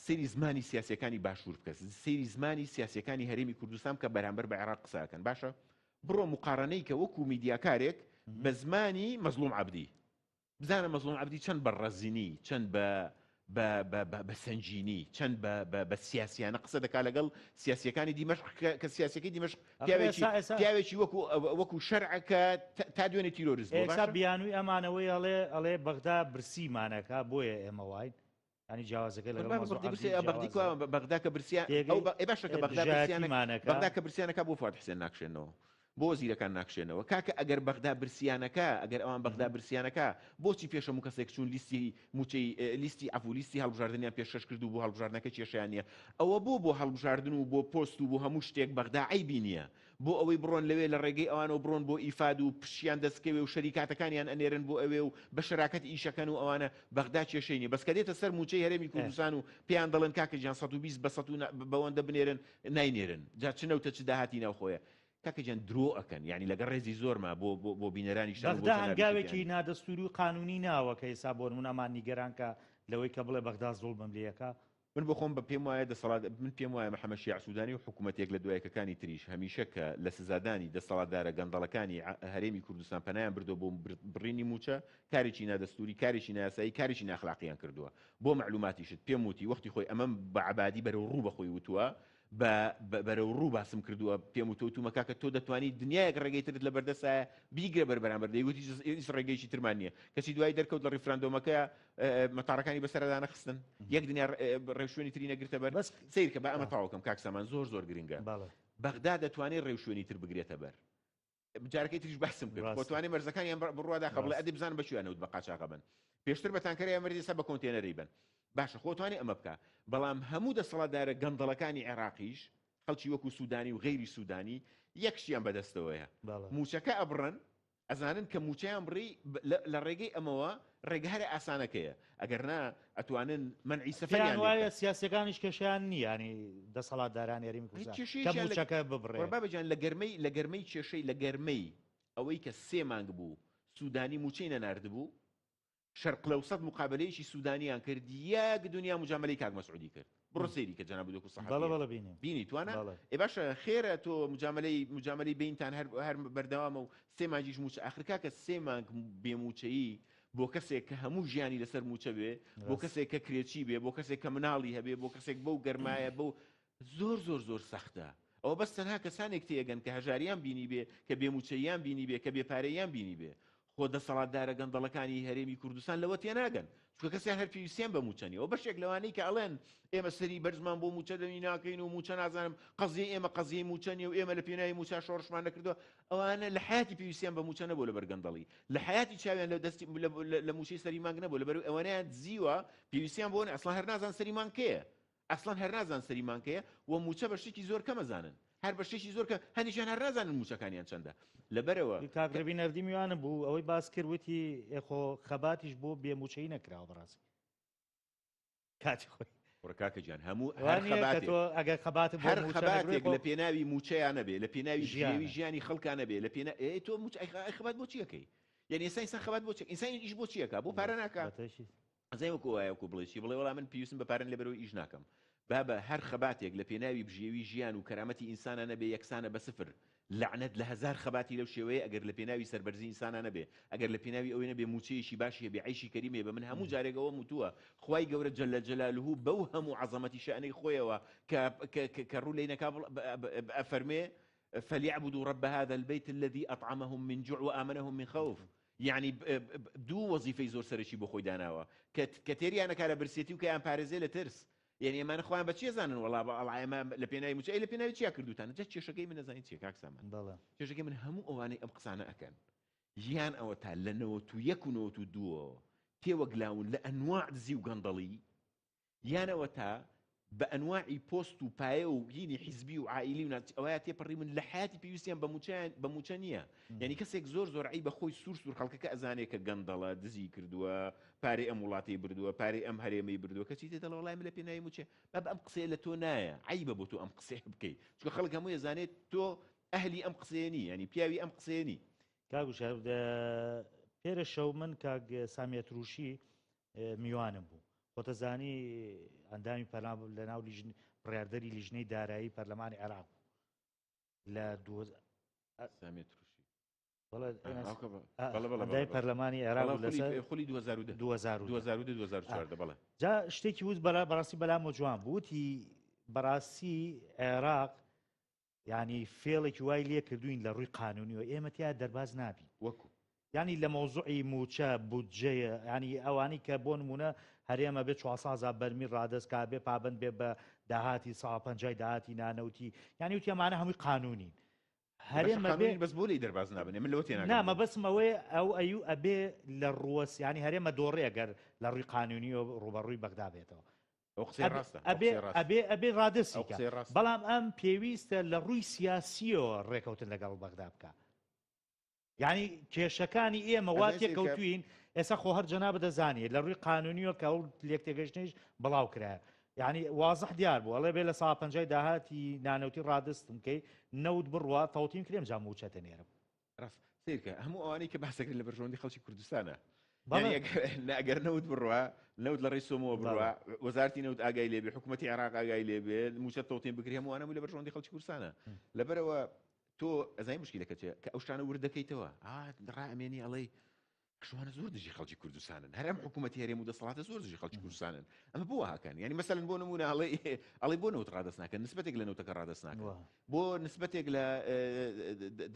سەیری زمانی سیاسیەکانی باشوور بکەس سەیری زمانی سیاسیەکانی هەرێمی کوردستان کە بەرامبەر بە عێراق قسەکەن باشە بڕۆ مقارنەی کە وەکو میدیاکارێک بە زمانی مەزلوم عەبدی بزانە مەزڵوم عەبدی چەند بە ڕەزینی چەند بە سنجینی چەند بە سیاسیانە قسە دەکا لەگەڵ سیاسیەکانی دیمەشق کە سیاسەکەی دیمەشق پیاوێکی وەکو شەرعەکە تا دوێنێ تیرۆریزم ئێستا بیانووی ئەمانەوەی ئەڵێ بەغدا برسیمانەکە بۆیە ئێمە وین ینی جیاوازەکە لەگەڵ بەغدا کە برسیان باشە کە بەغدا کە برسیانەکە بۆ فات حسێن ناکشێنەوە بۆ زیرەکان ناکشێنەوە کاکە ئەگەر بەغدا برسیانەکە ئەگەر ئەوان بەغدا برسیانەکە بۆچی پێشەمو کەسێک چوون لیستی موچەی لیستی ئەفولیستی هەڵبژاردنیان پێشکەش کرد و بۆ هەڵبژاردنەکە کێشیان نیە ئەوە بۆ هەڵبژاردن و بۆ پۆست و بۆ هەموو شتێک بەغدا عیبی نییە بۆ ئەوەی بڕۆن لەوێ لە ڕێگەی ئەوانەوە بڕۆن بۆ ئیفاد و پشیان دەستکەوێ و شەریکاتەکانیان ئەنێرن بۆ ئەوێ و بە شەراکەت ئیشەکەن و ئەوانە بەغدا کێشەی نیە بەس کە دێتە سەر موچەی هەرێمی کوردستان و پێیان دەڵێن کاکە گیان 120 بە 100 بەوەندە بنێرن ناینێرن جا چنەوتە چ داهاتی ناوخۆیە کاکەجان درۆ ئەکەن ینی لەگەڵ ڕێزی زۆرمە بۆ بینەرانی بەغدا هەنگاوێکی نادەستوری و قانونی ناوە کە ئێستا بۆ نمونەمان نیگەرانکە لەوەی کە بڵێ بەغدا زوڵمم لێەکە من بۆ خۆم بە پێم وایە دەسەڵات من پێم وایە محەممەد شیع سوودانی و حکوومەتێک لە دوایەکەکانی تریش هەمیشە کە لە سزادانی دەسەڵاتدارە گەندەڵەکانی هەرێمی کوردستان پەنایان بردو بۆ بڕینی موچە کارێکی نادەستوری کارێکی ناسایی کارێکی ناخلاقیان کردووە بۆ معلوماتیشت پێم وتی وەختی خۆی ئەمەم بە عبادی بەرەو ڕوو بەخۆی وتووە بەرەو ڕوو باسم کردووە پێم وتومەکە کە تۆ دەتوانیت دنیایەک ڕێگەی ترت لە بەردەسایە بیگرە بەرامبەر دەیگوتی ڕێگەیشی ترمان نییە کەسی دوای دەرکەوت لە ڕیفراندۆمەکە مەتاڕەکانی بەسەردانە خستن یەک دنیا ڕێوشوێنی تری نەگرتە بەر بەس سیر کە بە ئەمە تاوەکەم کاکسامان زۆر گرنگە بەغدا دەتوانێت ڕێوشوێنی تر بگرێتە بەر جارەکەی تریش باسم کرد بۆتوانێت مەرزەکانیان بڕوادا خەبڵێ ئەدی بزان بەشوێنەوت بە قاچاقە بن پێشتر بە تانکەرەیە مەردیسا بە کۆنتێنەری بن باشە خۆتوانێت ئەمە بکە بەڵام هەموو دەسەڵاتدارە گەندەڵەکانی عێراقیش خەڵکی وەکو سوودانی و غەیری سوودانی یەکشیان بەدەستەوەیە موچەکە ئەبڕن ئەزانن کە موچەیان بڕی لە ڕێگەی ئەمەوە ڕێگە هەرە ئاسانەکەیە ئەگەرنا ئەتوانن منعی سەفەریان وایە سیاسەکانیش کێشیان نییە ینی دەسەڵاتداران یاریمی کوردستان ببڕێ بابەجان لە گەرمەی کێشەی لە گەرمەی ئەوەی کە 3 مانگ بوو سوودانی موچەی نەناردبوو شەرق لەوسەد مقابلەیەکی سوودانیان کرد یەک دنیا مجاملەی کاک مەسعودی کرد بڕۆ سەیری کە جەناب دکتۆر سەحەفی بینی توانە باشە خێرە تۆ مجاملەی بینتان هەر بەردەوامە و 3 مانگیش موچە ئاخرکا کە 3 مانگ بێموچەیی بۆ کەسێک کە هەموو ژیانی لەسەر موچە بێ بۆ کەسێک کە کرێچی بێ بۆ کەسێک کە مناڵی هەبێ بۆ کەسێک بەو گەرمایە بەو زۆر سەختە ئەوە بەس تەنها کەسانێک تێگەن کە هەژاریان بینی بێ کە بێموچەیان بینی بێ کە بێپارەیان بینی بێ خۆ دەسەڵاتدارە گەندەڵەکانی هەرێمی کوردستان لەوە تێناگەن چونکە کەسیان هەر پێویستیان بە موچەنیەوە بەشێک لەوانەی کە ئەڵێن ئێمە سەری بەرزمان بۆ موچە دەمی ناکەین و موچە نازانم قەزیە ئێمە قەزیە موچەنیە و ئێمە لە پێناوی موچە شۆڕشمان نەکردووە ئەوانە لە حیاتی پێویستیان بە موچە نەبوو لە بەرگەندەڵی لە حیاتی چاویان لە دەستی لە موچەی سەری مانگ نەبوو لەبەر ئەوانەیان زیوە پێویستیان بۆن ئەسڵان هەر نازان سەری مانگکەیە ئەسڵان هەر نازان سەری مانگکەیە و موچە بەشێکی زۆر کەمەزانن هەر بەشێکی زۆر کە هەندێکیان هەر نازانن موچەکانیان چەندە لەبەرەوە کاکرەوی نەردی میوانە بوو ئەوەی باس کردوتی ئێخۆ خەباتیش بۆ بێموچەی نەکراوە بەڕاستی کاتی خۆی ڕکاکە گیان هەموو ئەگەر خەبات هەر خەباتێک لە پێناوی موچەیان نەبێ لە پێناوی ژیاوی ژیانی خەڵکان نەبێ لە پێنا تۆ خەبات بۆ چیەکەی یعنی ئێستا خەبات بۆ ئینسانی ئیش بۆ چیەکە بۆ پارە ناکە ئەزای وەکو وایەکو بڵێکی بڵێ وەڵام من پێویستم بە پارەن لەبەرەوەی ئیش ناکەم بابە هەر خەباتێک لە پێناوی بژێوی ژیان و کەرامەتی ئینسانە نەبێ یەکسانە بە سفر لعنەت لە 1000 خەباتی لەو شێوەیە ئەگەر لە پێناوی سەربەرزی ئینسانە نەبێ ئەگەر لە پێناوی ئەوەی نەبێ موچەیەکی باشیە بێ عیشی کەریمێ بە من هەموو جارێکەوە موتووە خوای گەورە جەلە جەلالوه بەو هەموو عەزەمەتی شەئنەی خۆیەوە کە ڕوو لێی نەکا ئەفەرمێ فليعبدوا رب هذا البيت الذي أطعمهم من جوع وآمنهم من خوف يعني دوو وەزیفەی زۆر سەرەکی بۆ خۆی داناوە کە تێریانە کارە برسێتی و کە یان پارێزێ لە ترس یعنی ئێمانە خۆیان بە چێ زانن وەڵا ئەڵایمە لە پێناوی موچە لە پێناوی چیا کردوتانە جە کێشەکەی من نەزانین چیە کاکسامان کێشەکەی من هەموو ئەوانەی ئەم قسانە ئەکەن یان ئەوە تا لە 91 تێوەگلاون لە ئەنواع دزی و گەندەڵی یانەوە تا بە ئەنواعی پۆست و پایە و هینی حیزبی و عائیلی و ئەوەیە تێپەڕی من لە حیاتی پێویستیان بە موچە نییە یعنی کەسێک زۆر عی بە خۆی سوور خەڵکەکە ئەزانێت کە گەندەڵە دزی کردووە پارەی ئەم وڵاتی بردووە پارەی ئەم هەرێمەی بردووە کەچی تێ دەڵە وەڵای من لە پێناوی موچێ بە ئەم قسەیە لە تۆ نایە عیبە بۆ تۆ ئەم قسەیە بکەیت چونکە خەڵک هەموو ئەزانێت تۆ ئەهلی ئەم قسەیە نی ینی پیاوی ئەم قسەیە نی کاگوشار پێرە شەو من کاک سامیەت ڕووشی میوانم بوو خۆتەزانی ئەندامی پەرلام لە ناو بڕاردەری لیژنەی دارایی پەرلەمانی عێراق لە ئەندای پەرلەمانی عێراق لەسەر خۆلی 2014 بەڵێ جا شتێکی وز بەڕاستی بەلامە جوان بووتی بەڕاستی عێراق ینی فێڵێکی وای لێ کردوین لە ڕووی قانونیەوە ئێمە تیا دەرباز نابین وەکو ینی لە مۆزوعی موچە بودجەیە ینی ئەوانی کە بۆ نمونە هەرێمە بێت 400 بەرمی ڕادستکا بێ پابند بێ بە داهاتی 150 داهاتی نانەوتی ینی وتیمانە هەمووی قانونین هەرێمە بەس بۆ لی دەرباز نابنێ من لەوتێ نامە بەسمەوەی ئەو ئەیو ئەبێ لە ڕوەسیانی هەرێمە دۆڕێگەر لە ڕووی قانونی و ڕوبەڕووی بەغدا بێتەوە ئەبێ ڕادسی بەڵام ئەم پێویستە لە ڕووی سیاسیەوە ڕێکەوتن لەگەڵ بەغدا بکە یعنی کێشەکانی ئێمە وا تێکەوتوین ئێستا خۆ هەر جەناب دەزانێت لە ڕووی قانونیەوە کە ئەو لێک تێگەشتنیش بڵاو کرایە یعنی وازح دیار بوو ئەڵێ بێ لە 150 داهاتی نانەوتی ڕادستم کەی نەوت بڕوە تەوتیم کرێم جا موچەتە نێرم ڕاست سیرکە هەموو ئەوانەی کە باسەکرێت لە بەرژەوەندی خەڵکی کوردستانە ئەگەر نەوت بڕوە نەوت لە ڕێی سۆمەوە بڕوە وەزارتی نەوت ئاگای لێبێ حکوومەتی عێراق ئاگای لێبێ موچە تەوتیم بکرێ هەمووانە لە بەرژەوەندی خەڵکی کوردستانە لەبەرەوە تۆ ئەزای مشکلەکە کە ئەو شتانە وردەکەیتەوە ڕائەمێنی ئەڵێ شوانە زۆر دژی خەڵکی کوردستانن هەرم حکوومەتی هەرێم و دەسەڵاتە زۆر دژی خەڵکی کوردستانن ئەمە بۆ هاکەن ینی مەسەلەن بۆ نمونە ئەڵێ بۆ نەوت ڕادەست ناکەن نسبەتێک لە نەوتەکە ڕادەست ناکەن بۆ نسبەتێک لە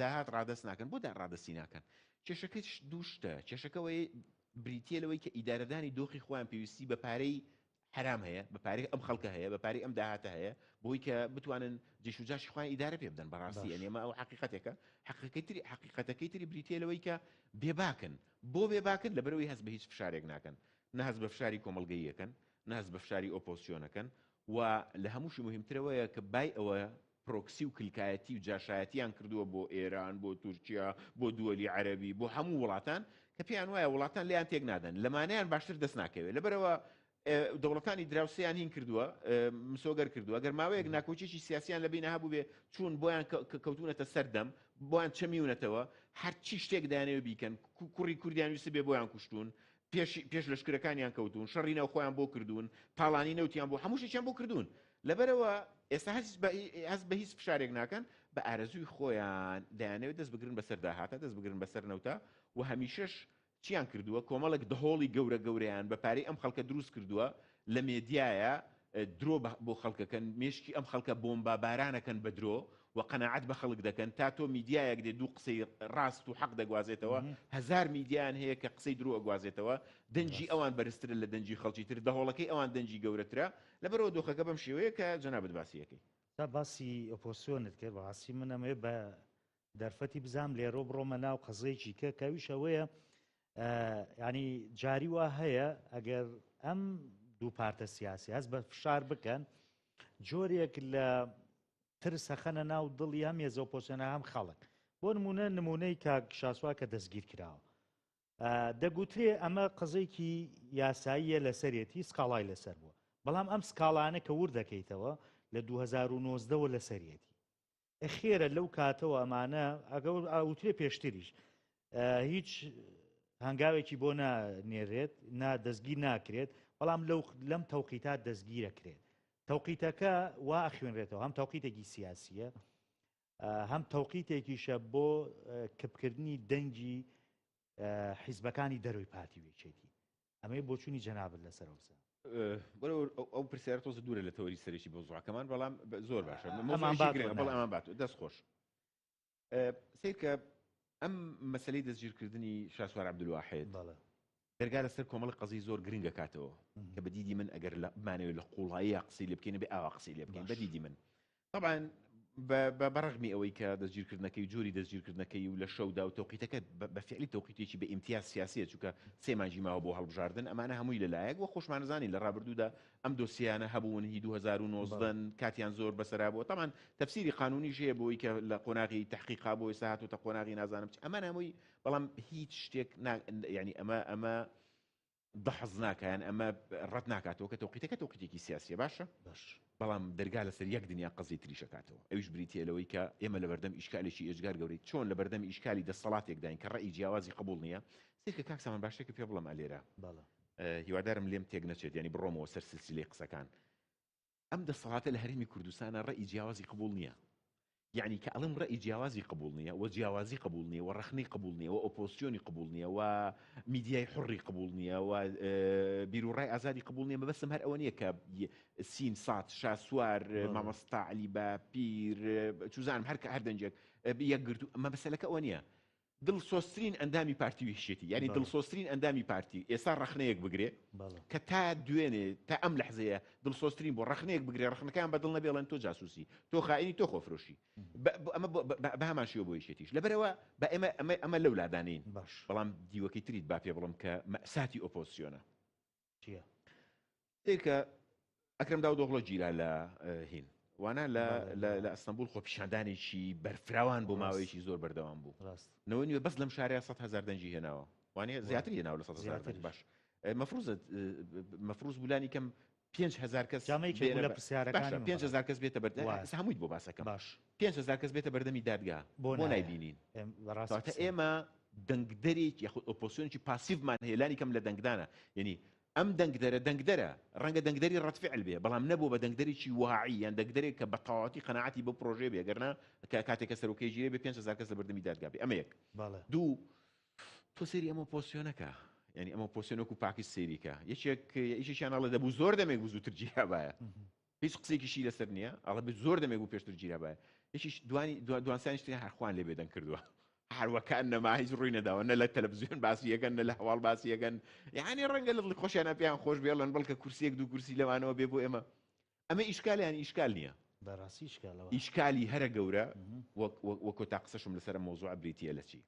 داهات ڕادەست ناکەن بۆ دا ڕادەستی ناکەن کێشەکەی دووشتە کێشەکەەوەی بریتە لەوەی کە ئیدارەدانی دۆخی خۆیان پێویستی بە پارەی حرام هەیە بە پارەی ئەم خەڵکە هەیە بە پارەی ئەم داهاتە هەیە بۆی کە بتوانن جێشوجاشی خۆیان ئیدارە پێ بدەن بەڕاستی ئەنێمە ئەو حقیقەتێکە حقیقەتەکەی تری بریتە لەوەی کە بێباکن بۆ بێباکن لەبەرەوەی هەست بە هیچ فشارێک ناکەن نەهز بە فشاری کۆمەڵگەیەکەن نەهز بە فشاری ئۆپۆسیۆنەکەن و لە هەمووشی مهمترەوەیە کە بای ئەوە پرۆکسی و کلکایەتی و جاشایەتیان کردووە بۆ ئێران بۆ تورکیا بۆ دووەلی عەرەبی بۆ هەموو وڵاتان کە پێیان وایە وڵاتان لیان تێک نادەن لەمانەیان باشتر دەست ناکەوێت لەبەرەوە دەوڵەتانی دراوسیان هین کردووە مسۆگەر کردووە گەر ماوەیەک ناکۆچێکی سیاسیان لەبینە هەبوو بێ چوون بۆیان کەوتونەتە سەردەم بۆیان چەمیونەتەوە هەرچی شتێک دایانەوە بیکەن کوڕی کوردیان ویست بێ بۆیان کوشتون پێش لەشکرەکانیان کەوتون شەڕی ناو خۆیان بۆ کردوون پاڵانی نەوتیان بۆ هەموو شتیان بۆ کردوون لەبەرەوە ئێستا هەست بە هیچ فشارێک ناکەن بە ئارەزووی خۆیان دایانەوێت دەست بگرن بەسەر داهاتە دەست بگرن بەسەر نەوتە و هەمیشەش چیان کردووە کۆمەڵک دهۆڵی گەورەیان بە پارەی ئەم خەڵکە دروست کردووە لە مێدیایە درۆ بۆ خەڵکەکەن مێشکی ئەم خەڵکە بۆمبا بارانەکەن بە درۆ و قەناعەت بە خەڵک دەکەن تا تۆ میدیایەک دێ دوو قسەی ڕاست و حەق دەگوازێتەوە هەزار میدیان هەیە کە قسەی درۆ ئەگوازێتەوە دەنجی ئەوان بەرزترە لە دەنجی خەڵکی تر دەهۆڵەکەی ئەوان دەنجی گەورەترە لەبەرەوە دۆخەکە بەم شێوەیە کە جەنابەت باسیەکەی تا باسی ئۆپۆسیۆنت کرد بەڕاستی منەمێ بە دەرفەتی بزام لێرۆ بڕۆمە ناو قەزەیەکی کە کاویشەوەیە ینی جاری وا هەیە ئەگەر ئەم دوو پارتە سیاسی هەست بە فشار بکەن جۆرێک لە ترسەخەنە ناو دڵی هەم ێزە ئۆپۆسیۆنە هەم خەڵک بۆ نمونەی کاک شاسوا کە دەستگیر کراوە دەگوترێ ئەمە قزەیەکی یاساییە لەسەرێتی سکاڵای لەسەر بووە بەڵام ئەم سکاڵانە کە ور دەکەیتەوە لە 2009ەوە لەسەرێتی خێرە لەو کاتەوە ئەمانە ئەگەوترێ پێشتریش هیچ هەنگاوێکی بۆ نێرێت دەستگیر ناکرێت بەڵام لەم تەوقیتات دەستگیرەکرێت تەوقیتەکە وا ئەخوێنرێتەوە هەم تەوقیتێکی سیاسیە هەم تەوقیتێکیشە بۆ کەپکردنی دەنگی حیزبەکانی دەروی پارتی وێچێتی ئەمەی بۆچوونی جەنابەت لەسەرەوەسە ئەو پرسیارە تۆزە دوورە لە تەوەری سەرێکی بۆ زوعکەمان بەڵام زۆر باشە ئەمان بات دەست خۆش سیرکە ئەم مەسلەی دەستگیرکردنی شاسوار عەبدولواحید دەرگا لەسەر کۆمەڵی قەزی زۆر گرنگە کاتەوە کە بەدیدی من ئەگەر بمانەوێت لە قوڵایی قسەی لێ بکەین بێ ئاوا قسەی لێ بکەین بەدیدی من طبعا بەڕغمی ئەوەی کە دەستگیرکردنەکەی جۆری دەستگیرکردنەکەی و لە شەودا و تەوقیتەکە بە فعلی تەوقیتێکی بە ئیمتیاز سیاسیە چونکە سێ مانجی ماوە بۆ هەڵبژاردن ئەمانە هەمووی لەلایەک وە خۆشمانەزانی لە ڕابردوودا ئەم دۆسیانە هەبوون هی 2019 کاتیان زۆر بەسەرا بووە طبعا تەفسیری قانونی ژەیە بۆی کە لە قۆناغی تحقیقا بۆ ئێستا هاتووەتە قۆناغی نازانم ئەمان هەمووی بەڵام هیچ شتێک یعنی ئەمە دەحەز ناکەیان ئەمە ڕەت ناکاتەوە کە تەوقیتەکە تەوقیتێکی سیاسیە باشە بەڵام دەرگا لەسەر یەک دنیا قەزی تریشەکاتەوە ئەویش بریتە لەوەی کە ئێمە لە بەردەم ئیشکالێکی ئێجگار گەورەی چۆن لە بەردەم ئیشکالی دەسەڵاتێکداین کە ڕێی جیاوازی قبول نییە سێکە کاک سامان باشێکە پێ بڵم ئالێرە هیوادارم لێم تێک نەچێت ینی بڕۆمەوە سەر سلسلەی قسەکان ئەم دەسەڵاتە لە هەرێمی کوردستانە ڕێی جیاوازی قبول نییە يعني كألم رأي جیاوازی قبول نییە و جیاوازی قبول نییە و ڕخنەی قبول نییە و ئۆپۆسیۆنی قبول نییە و میدیای حڕی قبول نییە و بیرروڕای ئازادی قبول نییە مەبەستم هەر ئەوە نییە کە سین سات شاسوار مامەستا علی بە پیر چوزانم هەر دەنجێک یەکگرتو مەبەسەلەکە ئەوە نییە دڵسۆسترین ئەندامی پارتی ویشێتی یعنی دڵسۆسترین ئەندامی پارتی ئێستا ڕخنەیەک بگرێ کە تا دوێنێ تا ئەم لەحزەیە دڵسۆسترین بۆ ڕخنەیەک بگرێ ڕخنەکان بەدڵ نەبێڵێن تۆ جاسووسی تۆ خائینی تۆ خۆفرۆشی ئەمە بە هەمان شێوە بۆ ویشێتیش لەبەرەوە بە ئەمە لەو لادانین بەڵام دیوەکەی تریت با پێ بڵم کە مەساتی ئۆپۆزیۆنە ئێکە ئەکرم داودۆغڵۆ گیرا لە هین وانە لە ئەستەمبول خۆپیشاندانێکی بەرفراوان بۆ ماوەیەکی زۆر بەردەوام بوو نەوە نیوە بەس لەم شارەیە 100,000 دەنجی هێناوە وانێ زیاتر هێناوە لە 100,000 باش مەفروض بولانی کەم 5,000 کەس 5,000 کەس بێتە بەردەم هەمووی بۆ باسەکەم باش 5,000 کەس بێتە بەردەمی دادگا بۆ نایبینین ئێمە دەنگدەرێک یاخود ئۆپۆسیۆنێکی پاسیڤمان هەیە لانی کەم لە دەنگدانە یعنی ئەم دەنگدەرە ڕەنگە دەنگدەری ڕەتفعل بێ بەڵام نەبوو بە دەنگدەرێکی واعی یان دەنگدەرێک کە بە تەواوەتی قەناعەتی بۆ پرۆژێ بێ گەرنا کاتێکە سەرۆکەی ژیرێ بێ 5,000 کەس لە بەردەمی دادگا بێ ئەمە یەک دوو تۆ سەیری ئەمە ئۆپۆسیۆنەکە یعنی ئەمە ئۆپۆسیۆنەکو پاکی سەیریکە یەکێکیشیان ئەڵێ دەبوو زۆر دەمێک بوو زووتر گیرا باە هیچ قسێکیشی لەسەر نییە ئەڵێ زۆر دەمێک بوو پێشتر گیرا باە یەکیش دوانسانیشتی هەرخوان لێ بێدەنگ کردووە هەروەکان نەما هیچ ڕووی نەداوە نە لە تەلەڤیزیۆن باسی یەکەن نە لە هەواڵ باسی یەکەن یعنی ڕەنگە لە خۆشیانە پێیان خۆش بێڵن بەڵکە کورسیەک دوو کورسی لەوانەوە بێ بۆ ئەمە ئیشکالیان ئیشکال نییە بەڕاستی ئیشکالەوە ئیشکالی هەرە گەورە وەکو تا قسەشم لەسەر مۆزوع بریتیە لە چی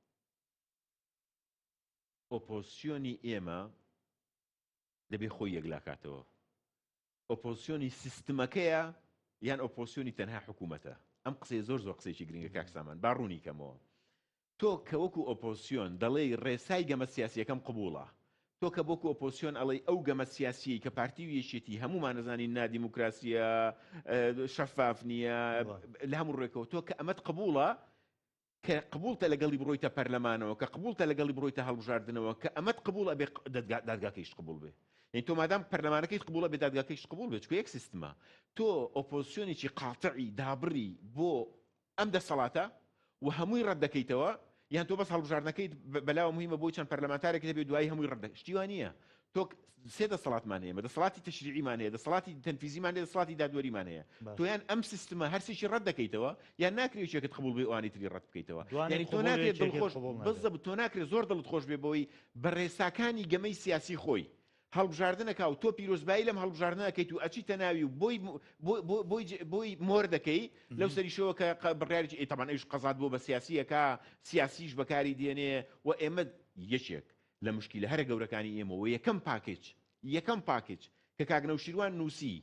ئۆپۆزیۆنی ئێمە دەبێ خۆی یەکلاکاتەوە ئۆپۆزیۆنی سیستمەکەیە یان ئۆپۆزیۆنی تەنها حکوومەتە ئەم قسەی زۆر قسێکی گرنگە کاکسامان با ڕوونی کەمەوە تۆ کە وەکو ئۆپۆزیۆن دەڵێ ڕێسای گەمە سیاسیەکەم قبوڵە تۆ کە بۆکو ئۆپۆزیۆن ئەڵێ ئەو گەمە سیاسی کە پارتی ویەشێتی هەمومان نەزانین نادیموکراسیە شەفاف نییە لە هەموو ڕێکەوە تۆ کە ئەمەت قبوڵە کە قبولتە لەگەڵی بڕۆیتە پەرلەمانەوە کە قبولتە لەگەڵی بڕۆیتە هەڵبژاردنەوە کە ئەمەت قبوڵە بێ دادگاکەیش قبول بێ یعنی تۆ مادام پەرلەمانەکەیت قبوڵە بێ دادگاکەیش قبول بێت چکە یەک سیستمە تۆ ئۆپۆزیۆنێکی قاتعی دابڕی بۆ ئەم دەسەڵاتە و هەمووی ڕەت دەکەیتەوە یان تۆ بەس هەڵبژاردنەکەیت بەلاوە مهمە بۆی چەند پەرلەمانتارێک دەبێت دوایی هەمووی ڕەت شتیوان نییە تۆ سێ دەسەڵاتمان هەیە دەسەڵاتی تەشریعیمان هەیە دەسەڵاتی تەنفیزیمان هەیە دەسەڵاتی دادوەریمان هەیە تۆ یان ئەم سیستمە هەرسێکی ڕەت دەکەیتەوە یان ناکرێت یەکێت قبول بێ ئەوانی تری ڕەت بکەیتەوە یعنی تۆ ناکرێت دڵخۆش بەزەب تۆ ناکرێت زۆر دڵت خۆش بێ بەوەی بە ڕێساکانی گەمەی سیاسی خۆی هەڵبژاردنەکە و تۆ پیرۆزبایی لەم هەڵبژاردنەکەیت و ئەچیتە ناوی و بۆی مۆر دەکەی لەو سەریشەوە کە بڕیارێکی ئێتەمان ئەوش قەزات بۆ بە سیاسیەکە سیاسیش بەکاری دێنێ و ئێمە یەکێک لە مشکلە هەرە گەورەکانی ئێمە و یەکەم پاکێج کە کاگنەوشیروان نووسی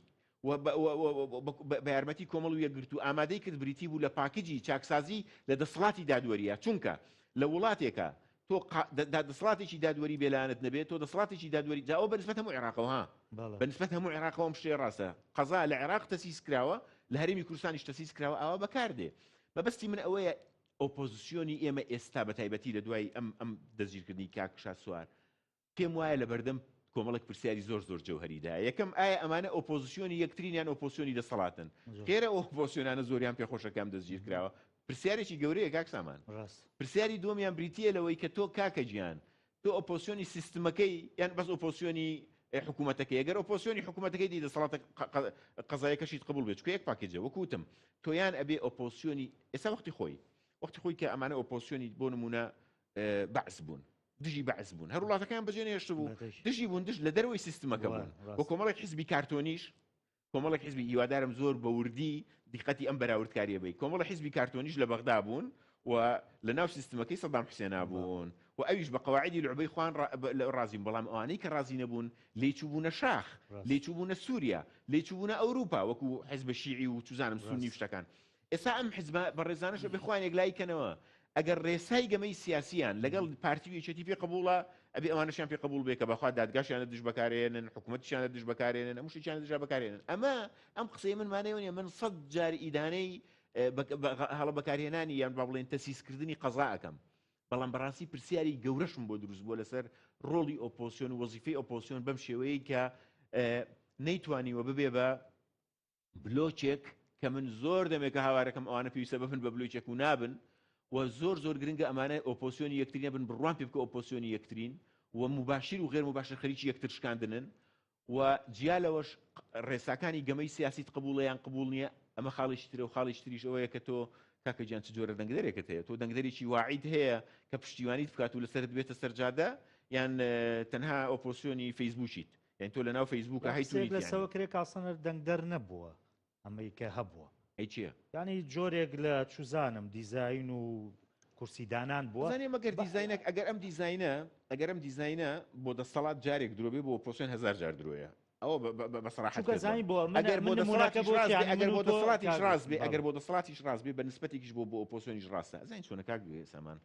بە یارمەتی کۆمەڵ و یەکگرتو ئامادەی کرد بریتی بوو لە پاکجی چاکسازی لە دەسەڵاتی دادوەریە چونکە لە وڵاتێکە تۆ دەسەڵاتێکی دادوەری بێلانت نەبێت تۆ دەسەڵاتێکی دادوەری جاوە بەنسبەت هەموو عێراقەوە بەنسبەت هەموو عێراقەوە شتێ ڕاستە قەزا لە عێراق تەسیس کراوە لە هەرێمی کوردستانیش تەسیس کراوە ئەوە بەکاردێ مەبەستی من ئەوەیە ئۆپۆزیسیۆنی ئێمە ئێستا بە تایبەتی لە دوای ئەم دەستگیرکردنی کاک شاسوار پێم وایە لە بەردەم کۆمەڵێک پرسیاری زۆر جەوهەریدا یەکەم ئایا ئەمانە ئۆپۆزیسیۆنی یەکترین یان ئۆپۆزیسیۆنی دەسەڵاتن خێرە ئۆپۆزیسیۆنانە زۆریان پێخۆشەکەم دەستگیر کراوە پرسیارێکی گەورەیە کاک سامان پرسیاری دووەمیان بریتیە لەوەی کە تۆ کاکە گیان تۆ ئۆپۆزیسیۆنی سیستمەکەی یان بەس ئۆپۆزیسیۆنی حکوومەتەکەی ئەگەر ئۆپۆزیسیۆنی حکوومەتەکەی دی دەسەڵاتە قەزایەکەشیت قبول بێت چکە یەک پاکێجە وەکوتم تۆیان ئەبێ ئۆپۆزیسیۆنی ئێستا وەختی خۆی کە ئەمانە ئۆپۆزیسیۆنی بۆ نمونە بەعس بوون دژی بەعس بوون هەر وڵاتەکان بەجێ نێشت بوو دژی بوون دژ لە دەروی سیستمەکە بوون بۆ کۆمەڵێک حیزبی کارتۆنیش کۆمەڵێک حیزبی هیوادارم زۆر بە وردی دیقەتی ئەم بەراوردکاریە بی کۆمەڵە حیزبی کارتۆنیش لە بەغدا بوون و لە ناو سیستمەکەی سەدام حوسێنا بوون و ئەویش بە قەواعیدی لعبەی خوان ڕازین بەڵام ئەوانەی کە ڕازی نەبوون لێچووبوونە شاخ لێچووبوونە سووریا لێچووبوونە ئەوروپا وەکو حیزبە شیعی و چوزانم سونی شتەکان ئێستا ئەم حیزبە بەڕێزانەش بخوان یەکلایکەنەوە ئەگەر ڕێسای گەمەی سیاسیان لەگەڵ پارتی وێچێتی پێ قبوڵە ئەبێ ئەوانەشیان پێ قبول بێ کە بەخوا دادگاشیانە دژ بەکارێنن حکوومەتیشیانە دژ بەکارێنن هەموو شتیان دژ بەکارێنن ئەمە ئەم قسەی من مانەوە نیە من 100 جار ئیدانەی هەڵە بەکارهێنانی یان با بڵێن تەسیسکردنی قەزا ئەەکەم بەڵام بەڕاستی پرسیاری گەورەشم بۆ دروست بووە لەسەر ڕۆڵی ئۆپۆزیسیۆن و وەزیفەی ئۆپۆزیسیۆن بەم شێوەیە کە نەیتوانیوە ببێ بە بلۆچێک کە من زۆر دەمێکە هاوارەکەم ئەوانە پێویستە ببن بە بلوچێک و نابن و زۆر گرنگە ئەمانە ئۆپۆسیۆنی یەکترین بن بڕوان پێ بکە ئۆپۆسیۆنی یەکترین و مباشر و غێر مباشر خەریکی یەکتر شکاندنن و جیالەوەش ڕێساکانی گەمەی سیاسیت قبوڵەیان قبول نییە ئەمە خاڵیشی ترە و خاڵیش تریش ئەوەیە کە تۆ کاکە گیان چ جۆرە دەنگدەرێکت هەیە تۆ دەنگدەرێکی واعید هەیە کە پشتیوانیت بکات و لەسەر بێتە سەرجادە یان تەنها ئۆپۆسیۆنی فەیسبووکیت یعنی تۆ لەناو فەیسبووکە هەیتونیت لەسەوە کرێ کاسەنەر دەنگدەر نەبووە ئەمەی کە هەبووە ئەی چییە؟ ینی جۆرێک لە چوزانم دیزاین و کورسیدانان بووە زانێ مەگەر دیزاینێک ئەگەر ئەم دیزاینە بۆ دەسەڵات جارێک درۆبێ بۆ ئۆپۆسیۆن هەزار جار درۆیە ئەوە بەسەراحەت ئەگەر بۆ دەسەڵاتیش ڕاست بێ ئەگەر بە نسبەتێکیش بۆ ئۆپۆسیۆنیش ڕاستە زین چۆنە کاک سامان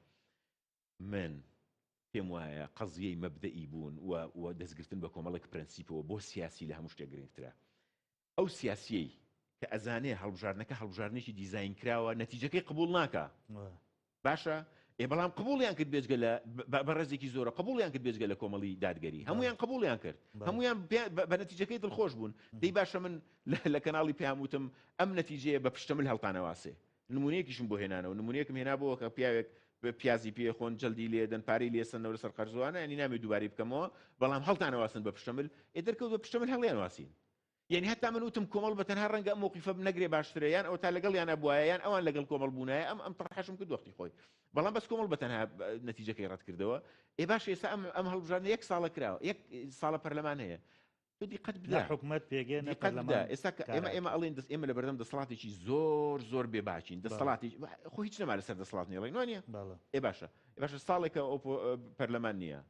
من پێم وایە قەزیەی مەبدەئی بوون و دەستگرتن بە کۆمەڵێک پرەنسیپەوە بۆ سیاسی لە هەموو شتێک گرنگترە ئەو سیاسیەی کە ئەزانێ هەڵبژارنەکە هەڵبژارنێکی دیزاین کراوە نەتیجەکەی قبول ناکە باشە بەڵام قبولیان کرد بێجگە لە بەڕێزێکی زۆرە قبولیان کرد بێجگە لە کۆمەڵی دادگەری هەمویان قبولیان کرد هەمویان بە نەتیجەکەی دڵخۆش بوون دەی باشە من لە کەناڵی پێیانوتم ئەم نەتیجەیە بە پشتەمل هەڵتانەواسێ نمونەیەکیشم بۆ هێنانەوە نمونەیەکم هێنابووە کە پیاوێک پیازی پێ خۆن جلدی لێدەن پارەی لێسەنەوە لەسەر قەرزوانە ینی نامی دووباری بکەمەوە بەڵام هەڵتانەواسن بە پشتەمل دەرکەوت بە پشتەمل هەڵیان واسین یعنی هەتا من وتم کۆمەڵ بە تەنها ڕەنگە ئەم موقیفە نەگرێ باشترەیان ئەو تا لەگەڵ یانە بواەیان ئەوان لەگەڵ کۆمەڵ بوونایە ئەم تەڕحەشم کرد وەختی خۆی بەڵام بەس کۆمەڵ بە تەنها نەتیجەکەی ڕەت کردەوە باش ئێستا ئەم هەڵبژارنە 1 ساڵە کراوە 1 ساڵە پەرلەمان هەیە تۆ دیقەت بدە حکومەت پێگەێنە ئێستا ئێمە ئەڵێن ئێمە لە بەردەم دەسەڵاتێکی زۆر بێباچین دەسەڵاتی خۆ هیچ نەما لەسەر دەسەڵات نیڵێ وانە باشە ساڵێکە ئەو پەرلەمان نییە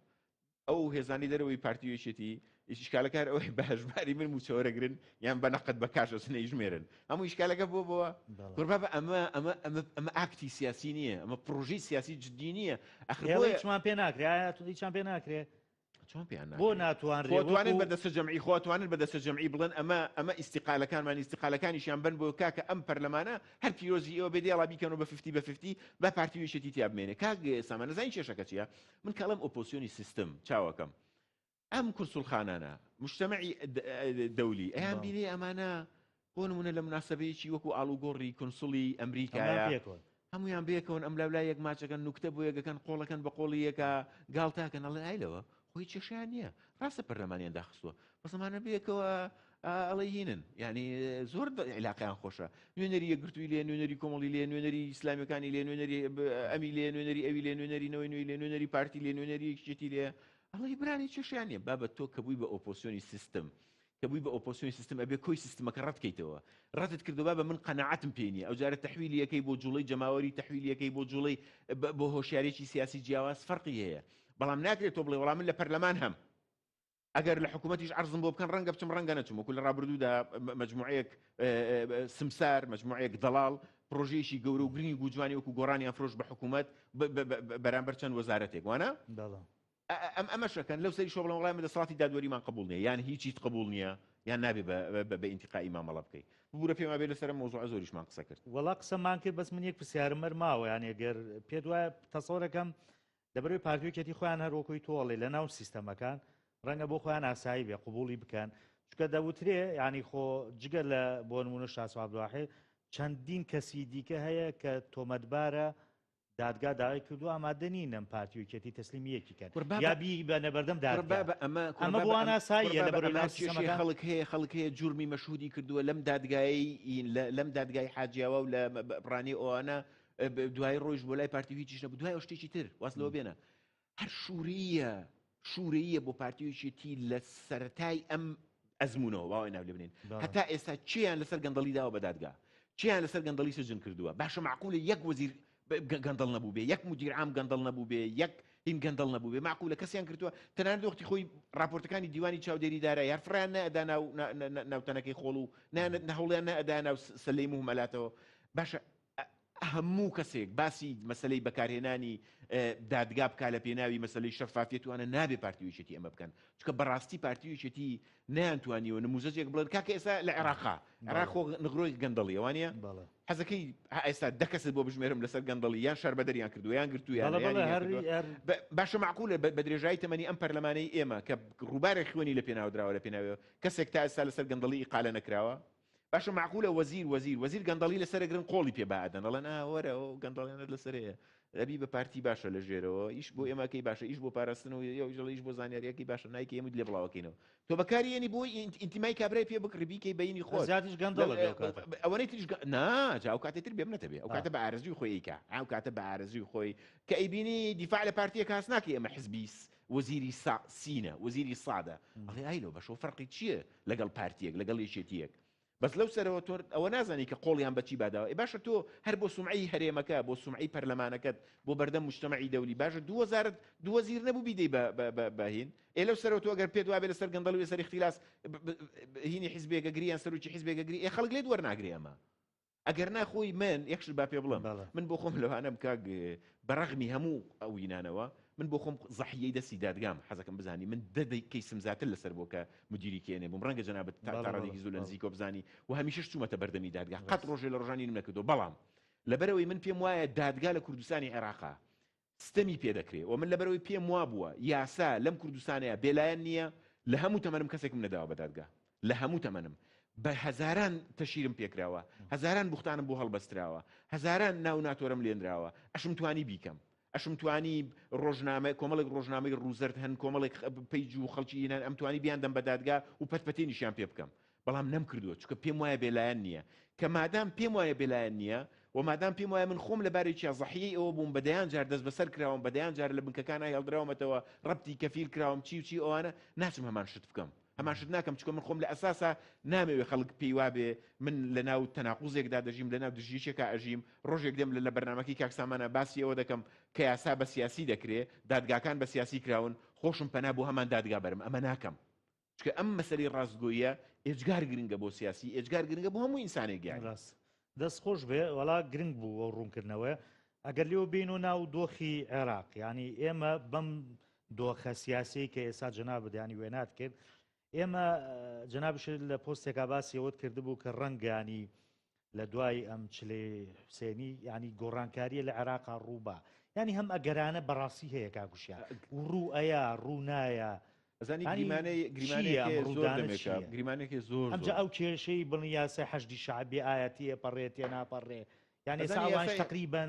ئەو هێزانی دەرەوەی پارتیۆشێتی ئیشکالەکار ئەوەی بەهژماری من موچەوەرەگرن یان بە نەقەت بە کاش سنەی ژمێرن هەموو ئیشکالەکە بۆ قوربا بە ئەمە ئاکتی سیاسی نییە ئەمە پرۆژەی سیاسی جدی نییە ئەخڕۆیچمان پێ ناکرێت هیچان پێ ناکرێت بۆ ناتوانن بەدەستە جەمعی خۆتوانن بەدەستە جەمعی بڵێن ئەمە ئیستیقالەکانمان ئیستیقالەکانیشیان بن بۆ کاکە ئەم پەرلەمانە هەر پیرۆزی ئەوە بێدێڵا بیکەنەوە بە 50 بە پارتیویشێتی تیا بمێنێ کاک سامان نەزانین کێشەکە چییە من کاڵم ئۆپۆسیۆنی سیستم چاوەکەم ئەم کورسولخانانە مجتەمەعی دەولی ئەیان بینێ ئەمانە بۆ نمونە لە مناسبەیەکی وەکو ئاڵوگۆڕی کونسولی ئەمریکایە هەمویان بێکەون ئەم لەولای یەک ماچەکەن نوکتە بۆ یەکەکەن قۆڵەکەن بە قۆڵی یەکە گاڵتاکەن ئەڵێ ئایلەوە خۆی چێشیان نییە ڕاستە پەرلەمانیان داخستووە بەسەمانە بێکەوە ئەڵێ هینن ینی زۆر عیلاقیان خۆشە نوێنەری یەکگرتووی لێ نوێنەری کۆمەڵی لێ نوێنەری ئیسلامیەکانی لێ نوێنەری ئەمی لێ نوێنەری ئەوی لێ نوێنەری نەوەی نوێی لێ نوێنەری پارتی لێ نوێنەری یەکشێتی لێ ئەڵێ برانی چێشیان نییە بابەت تۆ کە بووی بە ئۆپۆسیۆنی سیستم کە بووی بە ئۆپۆسیۆنی سیستم ئەبێ کۆی سیستمەکە ڕەتکەیتەوە ڕەتت کردەوە بە من قەنەعەتم پێ نییە ئەو جارە تەحویلیەکەی بۆ جوڵەی جەماوەری تەحویلیەکەی بۆ جوڵەی بۆ هۆشیارێکی سیاسی جیاواز فەرقی هەیە بەڵام ناکرێت تۆ بڵێ وەڵام من لە پەرلەمان هەم ئەگەر لە حکوومەتیش عەرزم بۆ بکەن ڕەنگە بچم ڕەنگە نەچم وەکو لە ڕابردوودا مەجموعەیەک سمسار مەجموعەیەک دەڵاڵ پرۆژەیەکی گەورە و گرنگی گوجوانی وەکو گۆڕانیان فرۆش بە حکوومەت بەرامبەر چەند وەزارەتێک وانە ئەمەشەکەن لەو سەری شۆ بڵێن وڵای دەسەڵاتی دادوەریمان قبول نییە یان هیچیت قبول نییە یان نابێ بە ئینتیقای مامەڵە بکەیت ببوورە پێما بێ لەسەر مۆزوع زۆریشمان قسە کرد وەڵا قسەمان کرد بەس من یەک پرسیارم مەرماوە یان ئەگەر پێت وایە تەسەوڕەکەم لەبەرەوەی پارتیۆکێتی خۆیان هەروەکوی تۆڵێ لە ناو سیستەمەکان ڕەنگە بۆ خۆیان ئاسایی بێ قبوڵی بکەن چکە دەوترێ ینی خۆ جگە لە بۆ نمونە شاسو عەبدوڵواحێ چەندین کەسی دیکە هەیە کە تۆمەتبارە دادگا داوای کردو ئامادە نین ئەم پارتیۆکێتی تەسلیمیەکی کەن یابی بە نەبەردەم دادگا ئەمە بۆوان ئاساییە لەبەرەوەی خەڵک هەیە جورمی مەشهودی کردووە لەم دادگای حاجیاوە و لە ڕانی ئەوانە دوای ڕۆژ بۆ لای پارتی هیچیش نەبوو دوای شتێکی تر واستلەوە بێنە هەر شوورەیە بۆ پارتیۆکێتی لە سەرەتای ئەم ئەزمونەوە باوای ناو لێ بنین هەتا ئێستا چیان لەسەر گەندەڵی داوە بە دادگا چیان لەسەر گەندەڵی سجن کردووە باشە معقولە یەک وەزیر گەندەڵ نەبوو بێ یەک مدیر عام گەندەڵ نەبوو بێ یەک هیم گەندەڵ نەبوو بێ معقولە کەسیان کردووە تەنانەت وەختی خۆی راپۆرتەکانی دیوانی چاودێری دارە یارفران نەئەدا ناوتەنەکەی خۆڵ و هەوڵیان نەئەدا ناو سەلەی موهمەلاتەوە باشە هەموو کەسێک باسی مەسلەی بەکارهێنانی دادگا بکا لە پێناوی مەسلەی شەفافیەتوانە نابێ پارتیۆکێتی ئێمە بکەن چکە بەڕاستی پارتیۆکێتی نەیانتوانیوە نموزەجێک بڵێن کاکە ئێستا لە عێراقا عێراق نغڕۆی گەندەڵی ئەوانیە حەزەکەی ئێستا دەکەست بۆ بژمێرم لەسەر گەندەڵی یان شەربەدەریان کردو یان گرتویان باشە معقولە بە درێژایی تەمەنی ئەم پەرلەمانەی ئێمە کە ڕووبارێک خوێنی لە پێناودراوە لە پێناوێەوە کەسێک تا ئێستا لەسەر گەندەڵی ئیقالە نەکراوە باشە معقولە وەزیر گەندەڵی لەسەر گرن قۆڵی پێ بادەن دەڵێن وەرە ئەو گەندەڵیانت لەسەرەیە ئەبی بە پارتی باشە لە ژێرەوە ئیش بۆ ئێمەکەی باشە ئیش بۆ پاراستن و ئیش بۆ زانیاریەکەی باشە نایکە ئێمە لێ بڵاوەکەینەوە تۆ بەکاریێنی بۆی ئینتیمای کابرای پێ بکڕبیکەی بەینی خۆ زیاتیش گەندەڵە ئەوەی تریش ناجا ئەو کاتێتر بێ نەتەبێ ئەو کاتە بە ئارزوی خۆیکە ئەو کاتە بە ئارزوی خۆی کە ئەیبینی دیفاع لە پارتیە کاس ناکە ئێمە حزبیس وەزیری سینە وەزیری سادە ئەڵێ ئایلۆ بەشۆ فەرقی چییە لەگەڵ پارتیەک لەگەڵ یەکێتیەک بەس لەو سەرەوە تۆ ئەوە نازانی کە قۆڵیان بەچی باداوە باشە تۆ هەر بۆ سومعی هەرێمەکە بۆ سومعی پەرلەمانەکەت بۆ بەردەم مجتەمەعی دەولی باشە 2000 دو وەزیر نەبوو بیدەی بەهین لەو سەرەوە تۆ ئەگەر پێت وابێ لەسەر گەندەڵ و لەسەر اختیلاس هینی حیزبێکە گریان سەرروکی حیزبێکە گری خەڵک لێت وەرناگرێ ئەمە ئەگەر ناخۆی من یەکشت با پێ بڵم من بۆ خۆم لەوانە بکاک بەڕەغمی هەموو ئەوینانەوە من بۆ خۆم زەحیەی دەستی دادگام حەزەکەم بزانی من دەدەی سمزاتر لەسەر بۆ کە مدیری کێنێ بووم ڕەنگە جەنابەت تاڕادێکی زوو لە نزیکۆ بزانی و هەمیشەش چوومەتە بەردەمی دادگا قەت ڕۆژێ لە ڕۆژانی نەکردو بەڵام لەبەرەوەی من پێم وایە دادگا لە کوردستانی عێراقا ستەمی پێ دەکرێت و من لەبەرەوەی پێم وا بووە یاسا لەم کوردستانەیە بێلایەن نییە لە هەموو تەمەنم کەسێکم نەداوە بە دادگا لە هەموو تەمەنم بە هەزاران تەشیرم پێکراوە هەزاران بوختانم بۆ هەڵبەستراوە هەزاران ناو ناتۆرم لێنراوە ئەشم توانی بیکەم ئەشم توانی ڕۆژنامە کۆمەڵێک ڕۆژنامەی ڕووزەرد هەن کۆمەڵێک پیج و خەڵکی هێنان ئەم توانی بیاندەم بە دادگا و پەتپەتێنیشیان پێ بکەم بەڵام نەم کردووە چونکە پێم وایە بێلایەن نییە کە مادام پێم وایە بێلایەن نییە و مادام پێم وایە من خۆم لەبارێکی زەحیەی ئەوە بووم بەدەیان جار دەست بەسەر کراوم بەدەیان جار لە بنکەکانە هێڵدراومەتەوە ڕەبتی کەفیل کراوم چی ئەوانە ناچم هەمان شت بکەم هەمان شت ناکەم چکە من خۆم لە ئەساسا نامەوێ خەڵک پێی وابێ من لە ناو تەناقوزێکدا دەژیم لە ناو دژیشێکا ئەژیم ڕۆژێک دێم لە بەرنامەکەی کاکسامانە باسی ئەوە دەکەم کە یاسا بە سیاسی دەکرێت دادگاکان بە سیاسی کراون خۆشم پەنا بۆ هەمان دادگا بەرم ئەمە ناکەم چکە ئەم مەسەلەی ڕاستگۆیە ئێجگار گرنگە بۆ سیاسی ئێجگار گرنگە بۆ هەموو ئینسانێک ڕاست دەست خۆش بێ وەڵا گرنگ بوو ئەو ڕوونکردنەوە ئەگەر لێوە بین و ناو دۆخی عێراق ینی ئێمە بەم دۆخە سیاسی کە ئێستا جەنابەت ینی وێنات کرد ئێمە جەنابش لە پۆستێکا باسی ئەوت کردبوو کە ڕەنگانی لە دوای ئەم چلێ حسێنی ینی گۆڕانکاریە لە عێراقا ڕووبا ینی هەم ئەگەرانە بەڕاستی هەیە کاگوشیان ڕوو ئەیە ڕوو نایە گریمانێکی زۆر ئەمجا ئەو کێشەی بڵنی یاسای حەشدی شعبی ئاەتی ئەپەڕێت یا ناپەڕێ یعنی ساوان تقریبا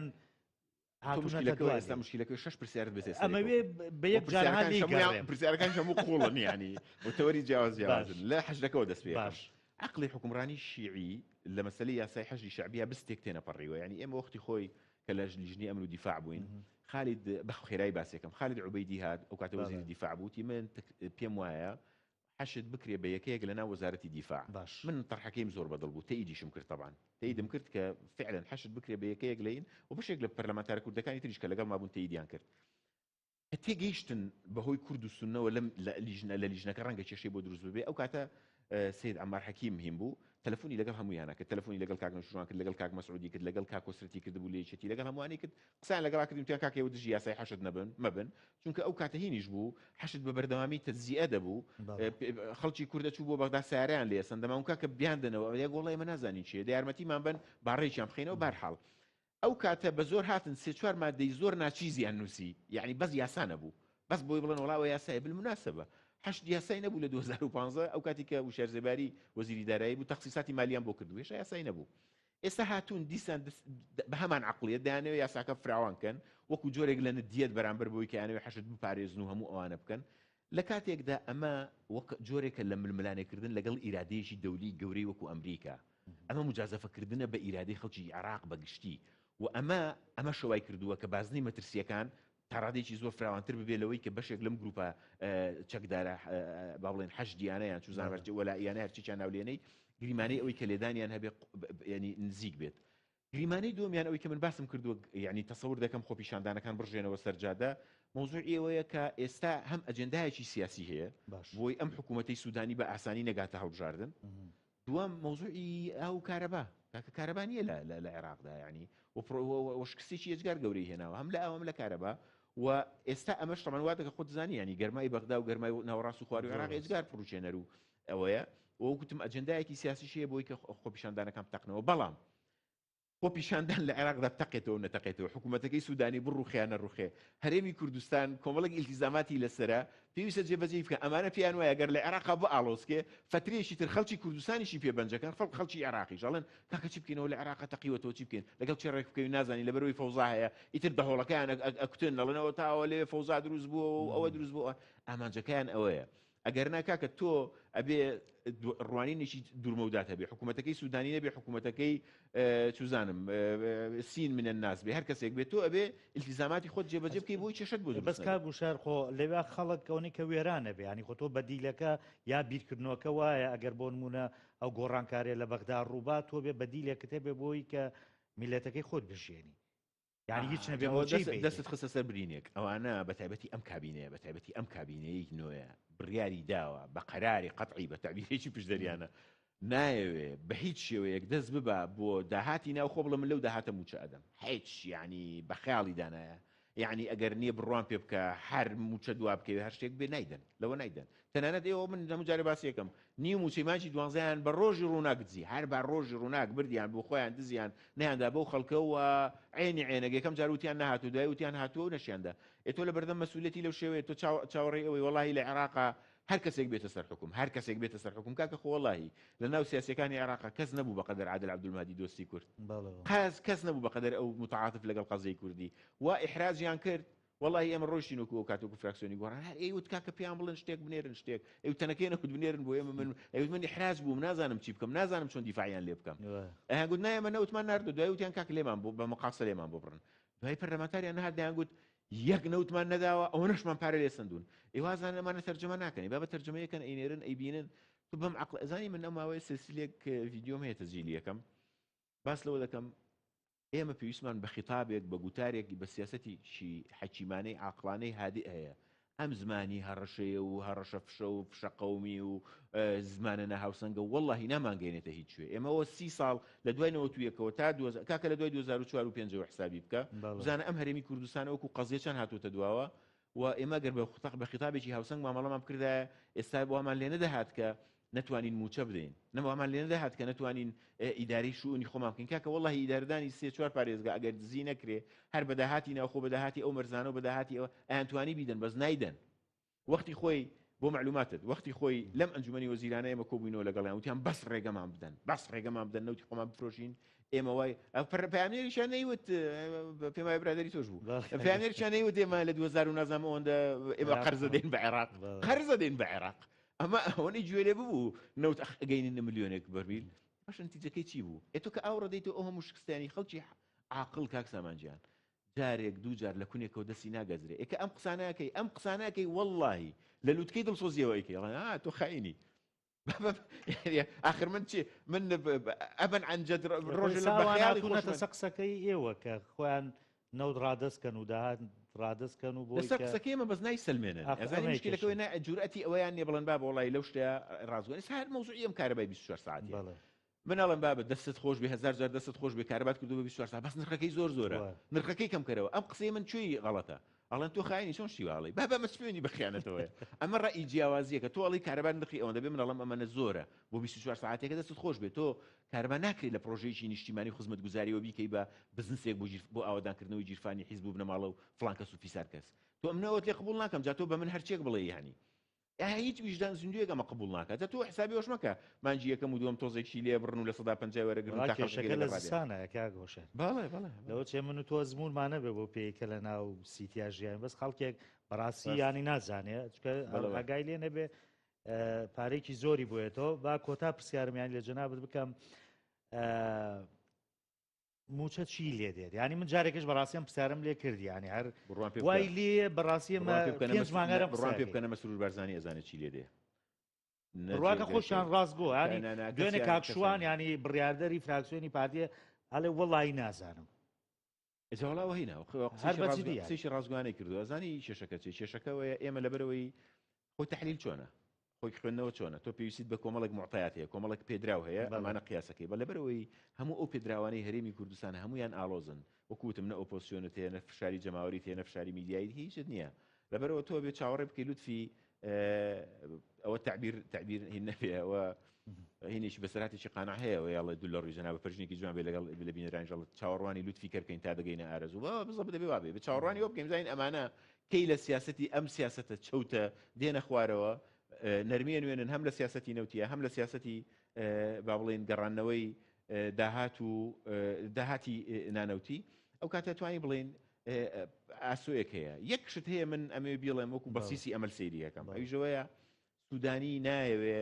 ئێستا مشکلەکە 6 پرسیارت بێت ئەمەوێ بە یەک پرسیارەکان هەموو قوڵن ینی وتەوەری جیاوازیازن لە حەشدەکەەوە دەست پێ باش عقلی حکومڕانی شیعی لە مەسلەی یاسای حەشدی شعبیە بستێک تێنە پەڕیوە ینی ئێمە وەختی خۆی کە لە لیژنی ئەمن و دیفاع بووین خالد بەخێرای باسێکم خالد عوبەیدی هات ئەو کاتە وەزیری دیفاع بووتی من پێم وایە حەشت بکرێ بە یەکەیەک لە ناو وەزارەتی دیفاع من طرحەکەیم زۆر بەدڵ بوو تەئیدیشم کرد طبعا تەئیدم کرد کە فعلا حەشت بکرێ بە یەکەیەک لەین و بەشێک لە پەرلەمانتارە کوردەکانی تریش کە لەگەڵ مابوون تەئیدیان کرد کە تێگەیشتن بەهۆی کورد و سونەوە لە لیژنەکە ڕەنگە کێشەی بۆ دروست ببێ ئەو کاتە سید عمار حەکیم هیم بوو تەلەفۆنی لەگەڵ هەمویانە کرد تەلەفۆنی لەگەڵ کاک نەوشیروان کرد لەگەڵ کاک مەسعودی کرد لەگەڵ کاک کۆسرەتی کردبوو لە یەکێتی لەگەڵ هەمووانی کرد قسان لەگەڵا کردیم تیا کاکەوە دژی یاسای حەشت مەبن چونکە ئەو کاتە هینیش بوو حەشت بە بەردەوامی تەجزیە دەبوو خەڵکی کوردە چوو بۆ بەغدا ساریان لێ سندەما اون کاکە بیاندنەوە یەک وەڵی ئێمە نازانی چیە یارمەتیمان بن باڕێکیان بخینەوە بەرحاڵ ئەو کاتە بە زۆر هاتن سێ چوار مادەی زۆر ناچیزیان نووسی یعنی بەس یاسا نەبوو بەس بۆی بڵێن وڵاوە یاسای بالمناسبە حەشت یاسای نەبوو لە 2015 ئەو کاتی کە وشار زێباری وەزیری دارایی بوو تەخسیساتی مالیان بۆ کردو هێشتا یاسای نەبوو ئێستا هاتوون دیسان بە هەمان عقلیەت دایانەوە یاساکە فراوانکەن وەکو جۆرێک لە ندیەت بەرامبەر بۆی کە یانەوەی حەشت بپارێزن و هەموو ئەوانە بکەن لە کاتێکدا ئەمە وەک جۆرێکە لە ململانێکردن لەگەڵ ئیرادەیەکی دەولی گەورەی وەکو ئەمریکا ئەمە مجازەفەکردنە بە ئیرادەی خەڵکی عێراق بەگشتی و ئەمە شەوای کردووە کە بازنەی مەترسیەکان تاڕادێکی زۆر فراوانتر ببێ لەوەی کە بەشێک لەم گروپە چەکدارە با بڵێن حەشدیانەیان چوزانبەرجە وەلاییانە هەرچییان ناولێنەی گریمانەی ئەوەی کە لێدانیان هەبێ ینی نزیک بێت گریمانەی دومیان ئەوەی کە من باسم کردووە ینی تەسەور دەکەم خۆپیشاندانەکان بڕژێنەوە سەرجادە مۆزوعی ئەوەیە کە ئێستا هەم ئەجەندایەکی سیاسی هەیە بۆی ئەم حکوومەتەی سوودانی بە ئاسانی نەگاتە هەڵبژاردن دوام مۆزوعی ئەو کارەبا کاکە کارەبا نییە لە عێراقدا ینی وەشکسێکی ئێجگار گەورەی هێناوە هەم لە ئەوەم لە کارەبا و ئێستا ئەمەش تەمان وا دەکە خۆت زانی ینی گەرمای بەغدا و گەرمای ناوەڕاست و خواروی عێراق ئێجگار پڕوچێنەر و ئەوەیە وەکوتم ئەجەندایەکی سیاسیشەیە بۆی کە خۆپیشاندانەکان بتەقنەوە بەڵام خۆ پیشاندان لە عێراقدا تەقێتەوە نەتەقێتەوە حکوومەتەکەی سوودانی بڕوخیانە ڕوخێ هەرێمی کوردستان کۆمەڵک ئیلتیزاماتی لەسرە پێویستە جێبەجێ بکە ئەمانە پیان وایە گەر لە عێراقا بە ئالۆسکێ فترێکی تر خەڵکی کوردستانیشی پێبەنجەکان خەڵکی عێراقی ژەڵێن کاکە چی بکەینەوە لە عێراقا تەقیوەتەوە چی بکەین لەگەڵ چێ ڕێک بکەین نازانی لەبەرەوەی فەوزا هەیە ئیتر دەهۆڵەکەیان ئەکوتن دەڵێنەوە تاوە لێ فەوزا دروست بووە و ئەوە دروست بووە ئامانجەکەیان ئەوەیە ئەگەر ناکاکە تۆ ئەبێ ڕوانینێکی دوورمەودات هەبێ حکوومەتەکەی سوودانی نەبێ حکوومەتەکەی چوزانم سین منە ناس بێ هەر کەسێک بێت تۆ ئەبێ ئیلتیزاماتی خۆت جێبەجێ بکەی بۆی چێشت بۆ بەس کا گوشار خۆ لەوێ خەڵک ئەوەی کە وێرانە بێ ینی خۆ تۆ بەدیلەکە یا بیرکردنەوەکە وایە ئەگەر بۆ نمونە ئەو گۆڕانکارێ لە بەغدا ڕووبات تۆ بێ بەدیلێکت هەبێ بۆی کە میلەتەکەی خۆت بژێنی یعنی هیچ نەبێ دەستت خستە سەر برینێک ئەوانە بەتایبەتی ئەم کابینەیە بەتایبەتی ئەم کابینەیەک نوێە بڕیاری داوە بە قەراری قەتعی بە تعبیرێکی پشدەریانە نایەوێ بە هیچ شێوەیەک دەست ببە بۆ داهاتی ناو خۆ بڵە من لەو داهاتە موچە ئەدەم هیچ ینی بە خەیاڵی دانایە یعنی ئەگەر نییە بڕوان پێ بکە هەر موچە دوا بکەوێ هەر شتێک بێ نایدەن لەوە نایدەن تەنانەت ئێوە من دەمجارە باسیەکەم نیو موچەیمانجی دوانزەیان بە ڕۆژی ڕووناک دزی هەر بە ڕۆژی ڕووناک بردیان بۆ خۆیان دزیان نیاندا بەو خەڵکەوە عینی عێنەگەکەم جار وتیان نهاتوو دوای وتیان هاتووە و نەشیاندا ئێتۆ لە بەردەم مەسئولەتی لەو شێوەیە تۆ چاوەڕێی ئەوەی وەڵاهی لە عێراقا هەر کەسێک بێتە سەر حکوم هەر کەسێک بێتە سەر حکوم کاکە خۆ وەڵاهی لە ناو سیاسەکانی عێراقا کەس نەبوو بەقەدەر عادل عەبدولمادی دۆستی کورد کەس نەبوو بەقەدەر ئەو متعاتف لەگەڵ قەزەی کوردی وا ئیحرازیان کرد والله ئێمە ڕۆژین وەکو کاتۆکو فراکسیۆنی گۆڕان هەر ئەیوت کاکە پێیان بڵێن شتێک بنێرن شتێک ئەو تەنەکەی نەکوت بنێرن بۆ ئێمە من ئەوت من ئیحراز بووم نازانم چی بکەم نازانم چۆن دیفاعیان لێ بکەم گوت نایەمە نەوتمان ناردو دوای وتیان کاک لێمان بۆ بە مەقاسە لێمان بۆ بڕن دوای پەرلەمانتاریان نەهات دەیان گوت یەک نەوتمان نەداوە ئەوە نەشمان پارە لێ سندون ئێوازان ئەمانە تەرجەمە ناکەنی با بە تەرجەمەیەکەن ئەینێرن ئەیبینن تو بەم عەقڵ ئەزانی من ئەو ماوەیە سلسلەیەک ڤیدیۆم هەیە تەسجیلیەکەم باس لەوە دەکەم ئێمە پێویستمان بە خیتابێک بە گوتارێک بە سیاسەتیشی حەکیمانەی عاقڵانەی هادی هەیە ئەم زمانی هەڕەشەیە و هەڕەشە فشە و فشە قەومی و زمانە نەهاوسەنگە وەڵڵاهی نامانگەێنێتە هیچ شوێ ئێمەەوە 30 ساڵ لە دوای نەوەتویەکەوە تا کاکە لە دوای 2004 و 5 حسابی بکە بزانە ئەم هەرێمی کوردستان وەکو قەزیەچان هاتووتە دواوە و ئێمە گەر بە خیتابێکی هاوسەنگ مامەڵەمان بکردایە ئێستا بۆمان لێ نەدەهات کە نتوانین موچە بدەین نەمامان لێ نەدەهات کە نتوانین ئیداری شوونی خۆمان بکەین کاکە وەڵڵاهی ئیداردانی 3-4 پارێزگا ئەگەر دزی نەکرێ هەر بەداهاتی ناوخۆ بەداهاتی ئەو مەرزانە و بەداهاتی ئەوە ئەیانتوانی بیدەن بەس نایدەن وەختی خۆی بۆ معلوماتت وەختی خۆی لەم ئەنجومەنی وەزیرانە ئێمە کۆبووینەوە لەگەڵیان وتیان بەس ڕێگەمان بدەن بەس ڕێگەمان بدەن نەوتی خۆمان بفرۆشین ئێمە وای پەیامێریشان نەیوت پێم وایە برادەری تۆش بوو پەیامێریشان نەیوت ئێمە لە 2000 نازانم ئەوەندە ئێمە قەرزە دێن بە عێراق قەرزە دێن بە عێراق ئەمە ئەوەی گوێ لێ ببوو نەوت ئەگەینە ملیۆنێک بەرمیل باش نتیجەکەی چی بوو ئێتۆ کە ئاو ڕێدەیتەوە ئەو هەموو شکستانی خەڵکی عاقڵ کاک سامانجیان جارێک دوو جار لە کونێکەوە دەستی ناگەزرێ ئێکە ئەم قسانەکەی وەڵڵاهی لە لووتکەی دڵسۆزیەوە ئەیکەی تۆ خاینی آخر من چی من ئەبەن عەنجەد ڕۆژە لە بەخیاڵی خۆشە قسەکەی ئێوە کە خۆیان نەوت ڕادەستکەن و داهات ڕادەستکەن و بۆ لەسەر قسەکەی ئەمە بەس نای سلمێنن ئەزانی مشکلەکەی نا جورئەتی ئەوەیان نیە بڵێن با وەڵی لەو شتە ڕازگوێنی هەر مەوزوعی ئەم کارەبای 24 ساعتی مناڵم بابە دەستت خۆش بێ هزار جار دەستت خۆش بێ کارەبات کردو بە 24 ساعت بەس نرخەکەی زۆرە نرخەکەی کەم کەرەوە ئەم قسەی من کوێی غەڵەتە ئەڵێن تۆ خاینی چۆن شیواڵی بابە مەسپێنی بەخیانەتەوەیە ئەمە ڕەئی جیاوازیە کە تۆ ئەڵی کارەبات نرخی ئەوەندە بێ منەڵم ئەمەنە زۆرە بۆ 24 ساعتێکە دەستت خۆش بێت تۆ کارەبا ناکرێت لە پرۆژەیەکی نیشتیمانی خزمەتگوزاریەوە بیکەی بە بزنسێک بۆ ئاوادانکردنەوەی جیرفانی حیزب بوو بنەماڵە و فڵان کەس و فیسار کەس تۆ ئەمنەوەت لێ قبول ناکەم جا تۆ بە من هەرچێک بڵێ یعنی هیچ ویژدان زیندویەک ئەمە قبول ناکات تۆ حسابی ئەوش مەکە مانجی یەکەم و دووەم تۆزێکی لێ بڕن و لە 150 وەرەگرن کێشەکە لە زستانە کاگۆشە لەوە چێ من و تۆ زمونمانە بێ بۆ پێیکە لە ناو سیتیا ژیان بەس خەڵکێک بەڕاستی ینی نازانێت ئاگای لێ نەبێ پارێکی زۆری بۆیێتەوە با کۆتا پرسیارمیان لە جەنابەت بکەم موچە چی لێ دێت ینی من جارێکش بەڕاستیم پرسیارم لێ کردی ینی هەر وای لێ بەڕاستی مانگەرە بڕوان پێ بکەنە مەسرور بارزانانی ئەزانێت چی لێ دێ ڕواکە خۆشیان ڕاست بۆ ینی دوێنێ کاکشوان ینی بڕیاردەری فراکسیۆنی پارتیە ئەڵێ وەڵی نازانم ئێجاڵاوە هینە قسەیشی ڕازگوانەی کردو ئەزانی کێشەکە چی کێشەکەوەیە ئێمە لەبەرەوەی خۆی تەحلیل چۆنە خۆی خوێندنەوە چۆنە تۆ پێویستیت بە کۆمەڵک معتایات هەیە کۆمەڵک پێدراو هەیە ئەمانە قیاسەکەی بە لەبەرەوەی هەموو ئەو پێدراوانەی هەرێمی کوردستان هەمویان ئالۆزن وەکوتم نە ئۆپۆسیۆنت هەیە نە فشاری جەماوەری هەیە نە فشاری میدیایی هیچت نییە لەبەرەوە تۆ بێت چاوەڕێ بکەی لوتفی ئەوە تعبیر هین نەبێ ئەوە هینێکی بەسەراتێکی قانع هەیە و یاڵێ دوو لە ڕووی جەنابە پەرژنێکی جوان بێ لەگەڵ لە بینەرانژەڵ چاوەڕوانی لوتفی کەرکەین تا دەگەینە ئارەزوو بە بزە بدەبێ وابێ بە چاوەڕوانی ئەو بکەین زین ئەمانە کەی لە سیاسەتی ئەم سیاسەتە چەوتە دێنە خوارەوە نەرمیە نوێنن هەم لە سیاسەتی نەوتیە هەم لە سیاسەتی با بڵێن گەڕانەوەی داهاتی نانەوتی ئەو کاتە توانی بڵێن ئاسۆیەک هەیە یەک شت هەیە من ئەمێ بیڵێم وەکو بەسیسی ئەمەل سەیری یەکەم ئەویژەوەیە سودانی نایەوێ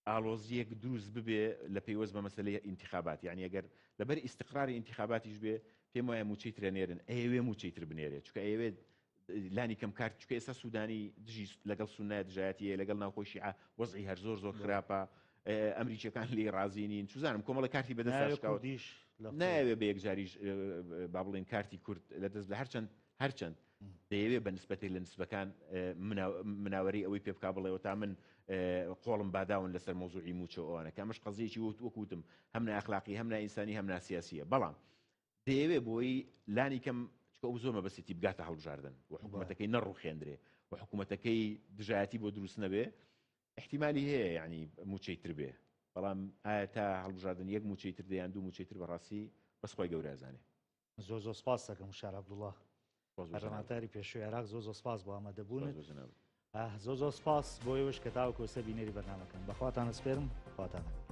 ئالۆزیەک دروست ببێ لە پەیوەست بە مەسلەی ئینتیخابات یعنی ئەگەر لەبەر ئیستقراری ئینتیخاباتیش بێ پێم وایە موچەی ترێنێرن ئەوێ موچەی تر بنێرێت چکە ئەوێ لانی کەم کارت چکە ئێستا سودانی دژی لەگەڵ سونای دژایەتیە لەگەڵ ناوخۆی شیعە وەزعی هەر زۆر خراپە ئەمریکیەکان لێ رازینین چوزانم کۆمەڵە کارتی بەدەستکەوت ناوێ بە یەکجاریش با بڵێن کارتی کورد لەدەست لە هەرچەند دەیەوێت بە نسبەتی لە نسبەکان مناوەری ئەوەی پێ بک بڵێەوە تا من قۆڵم باداون لەسەر مۆزوعی موچە ئەوانە کامەش قەزیەکی وەکوتم هەم نائەخلاقی هەم نائینسانی هەم ناسیاسیە بەڵام دەیەوێت بۆی لانی کەم ئەو زۆر مەبەستی بگاتە هەڵبژاردن و حکوومەتەکەی نەڕوخێندرێ و حکوومەتەکەی دژایەتی بۆ دروست نەبێ احتیمالی هەیە یعنی موچەی تر بێ بەڵام ئایا تا هەڵبژاردن یەک موچەی تر دەیان دوو موچەی تر بەڕاستی بەسخۆی گەورەزانێ زۆر سپاس دەکەم شار عەبدوڵڵا هەرماتاری پێشووی عێراق زۆر سپاس بۆ ئامادەبوونت زۆر سپاس بۆ ئێوەش کە تاوەکو سەر بینەری بەرنامەکەم بەخواتان سپێرم خواتانە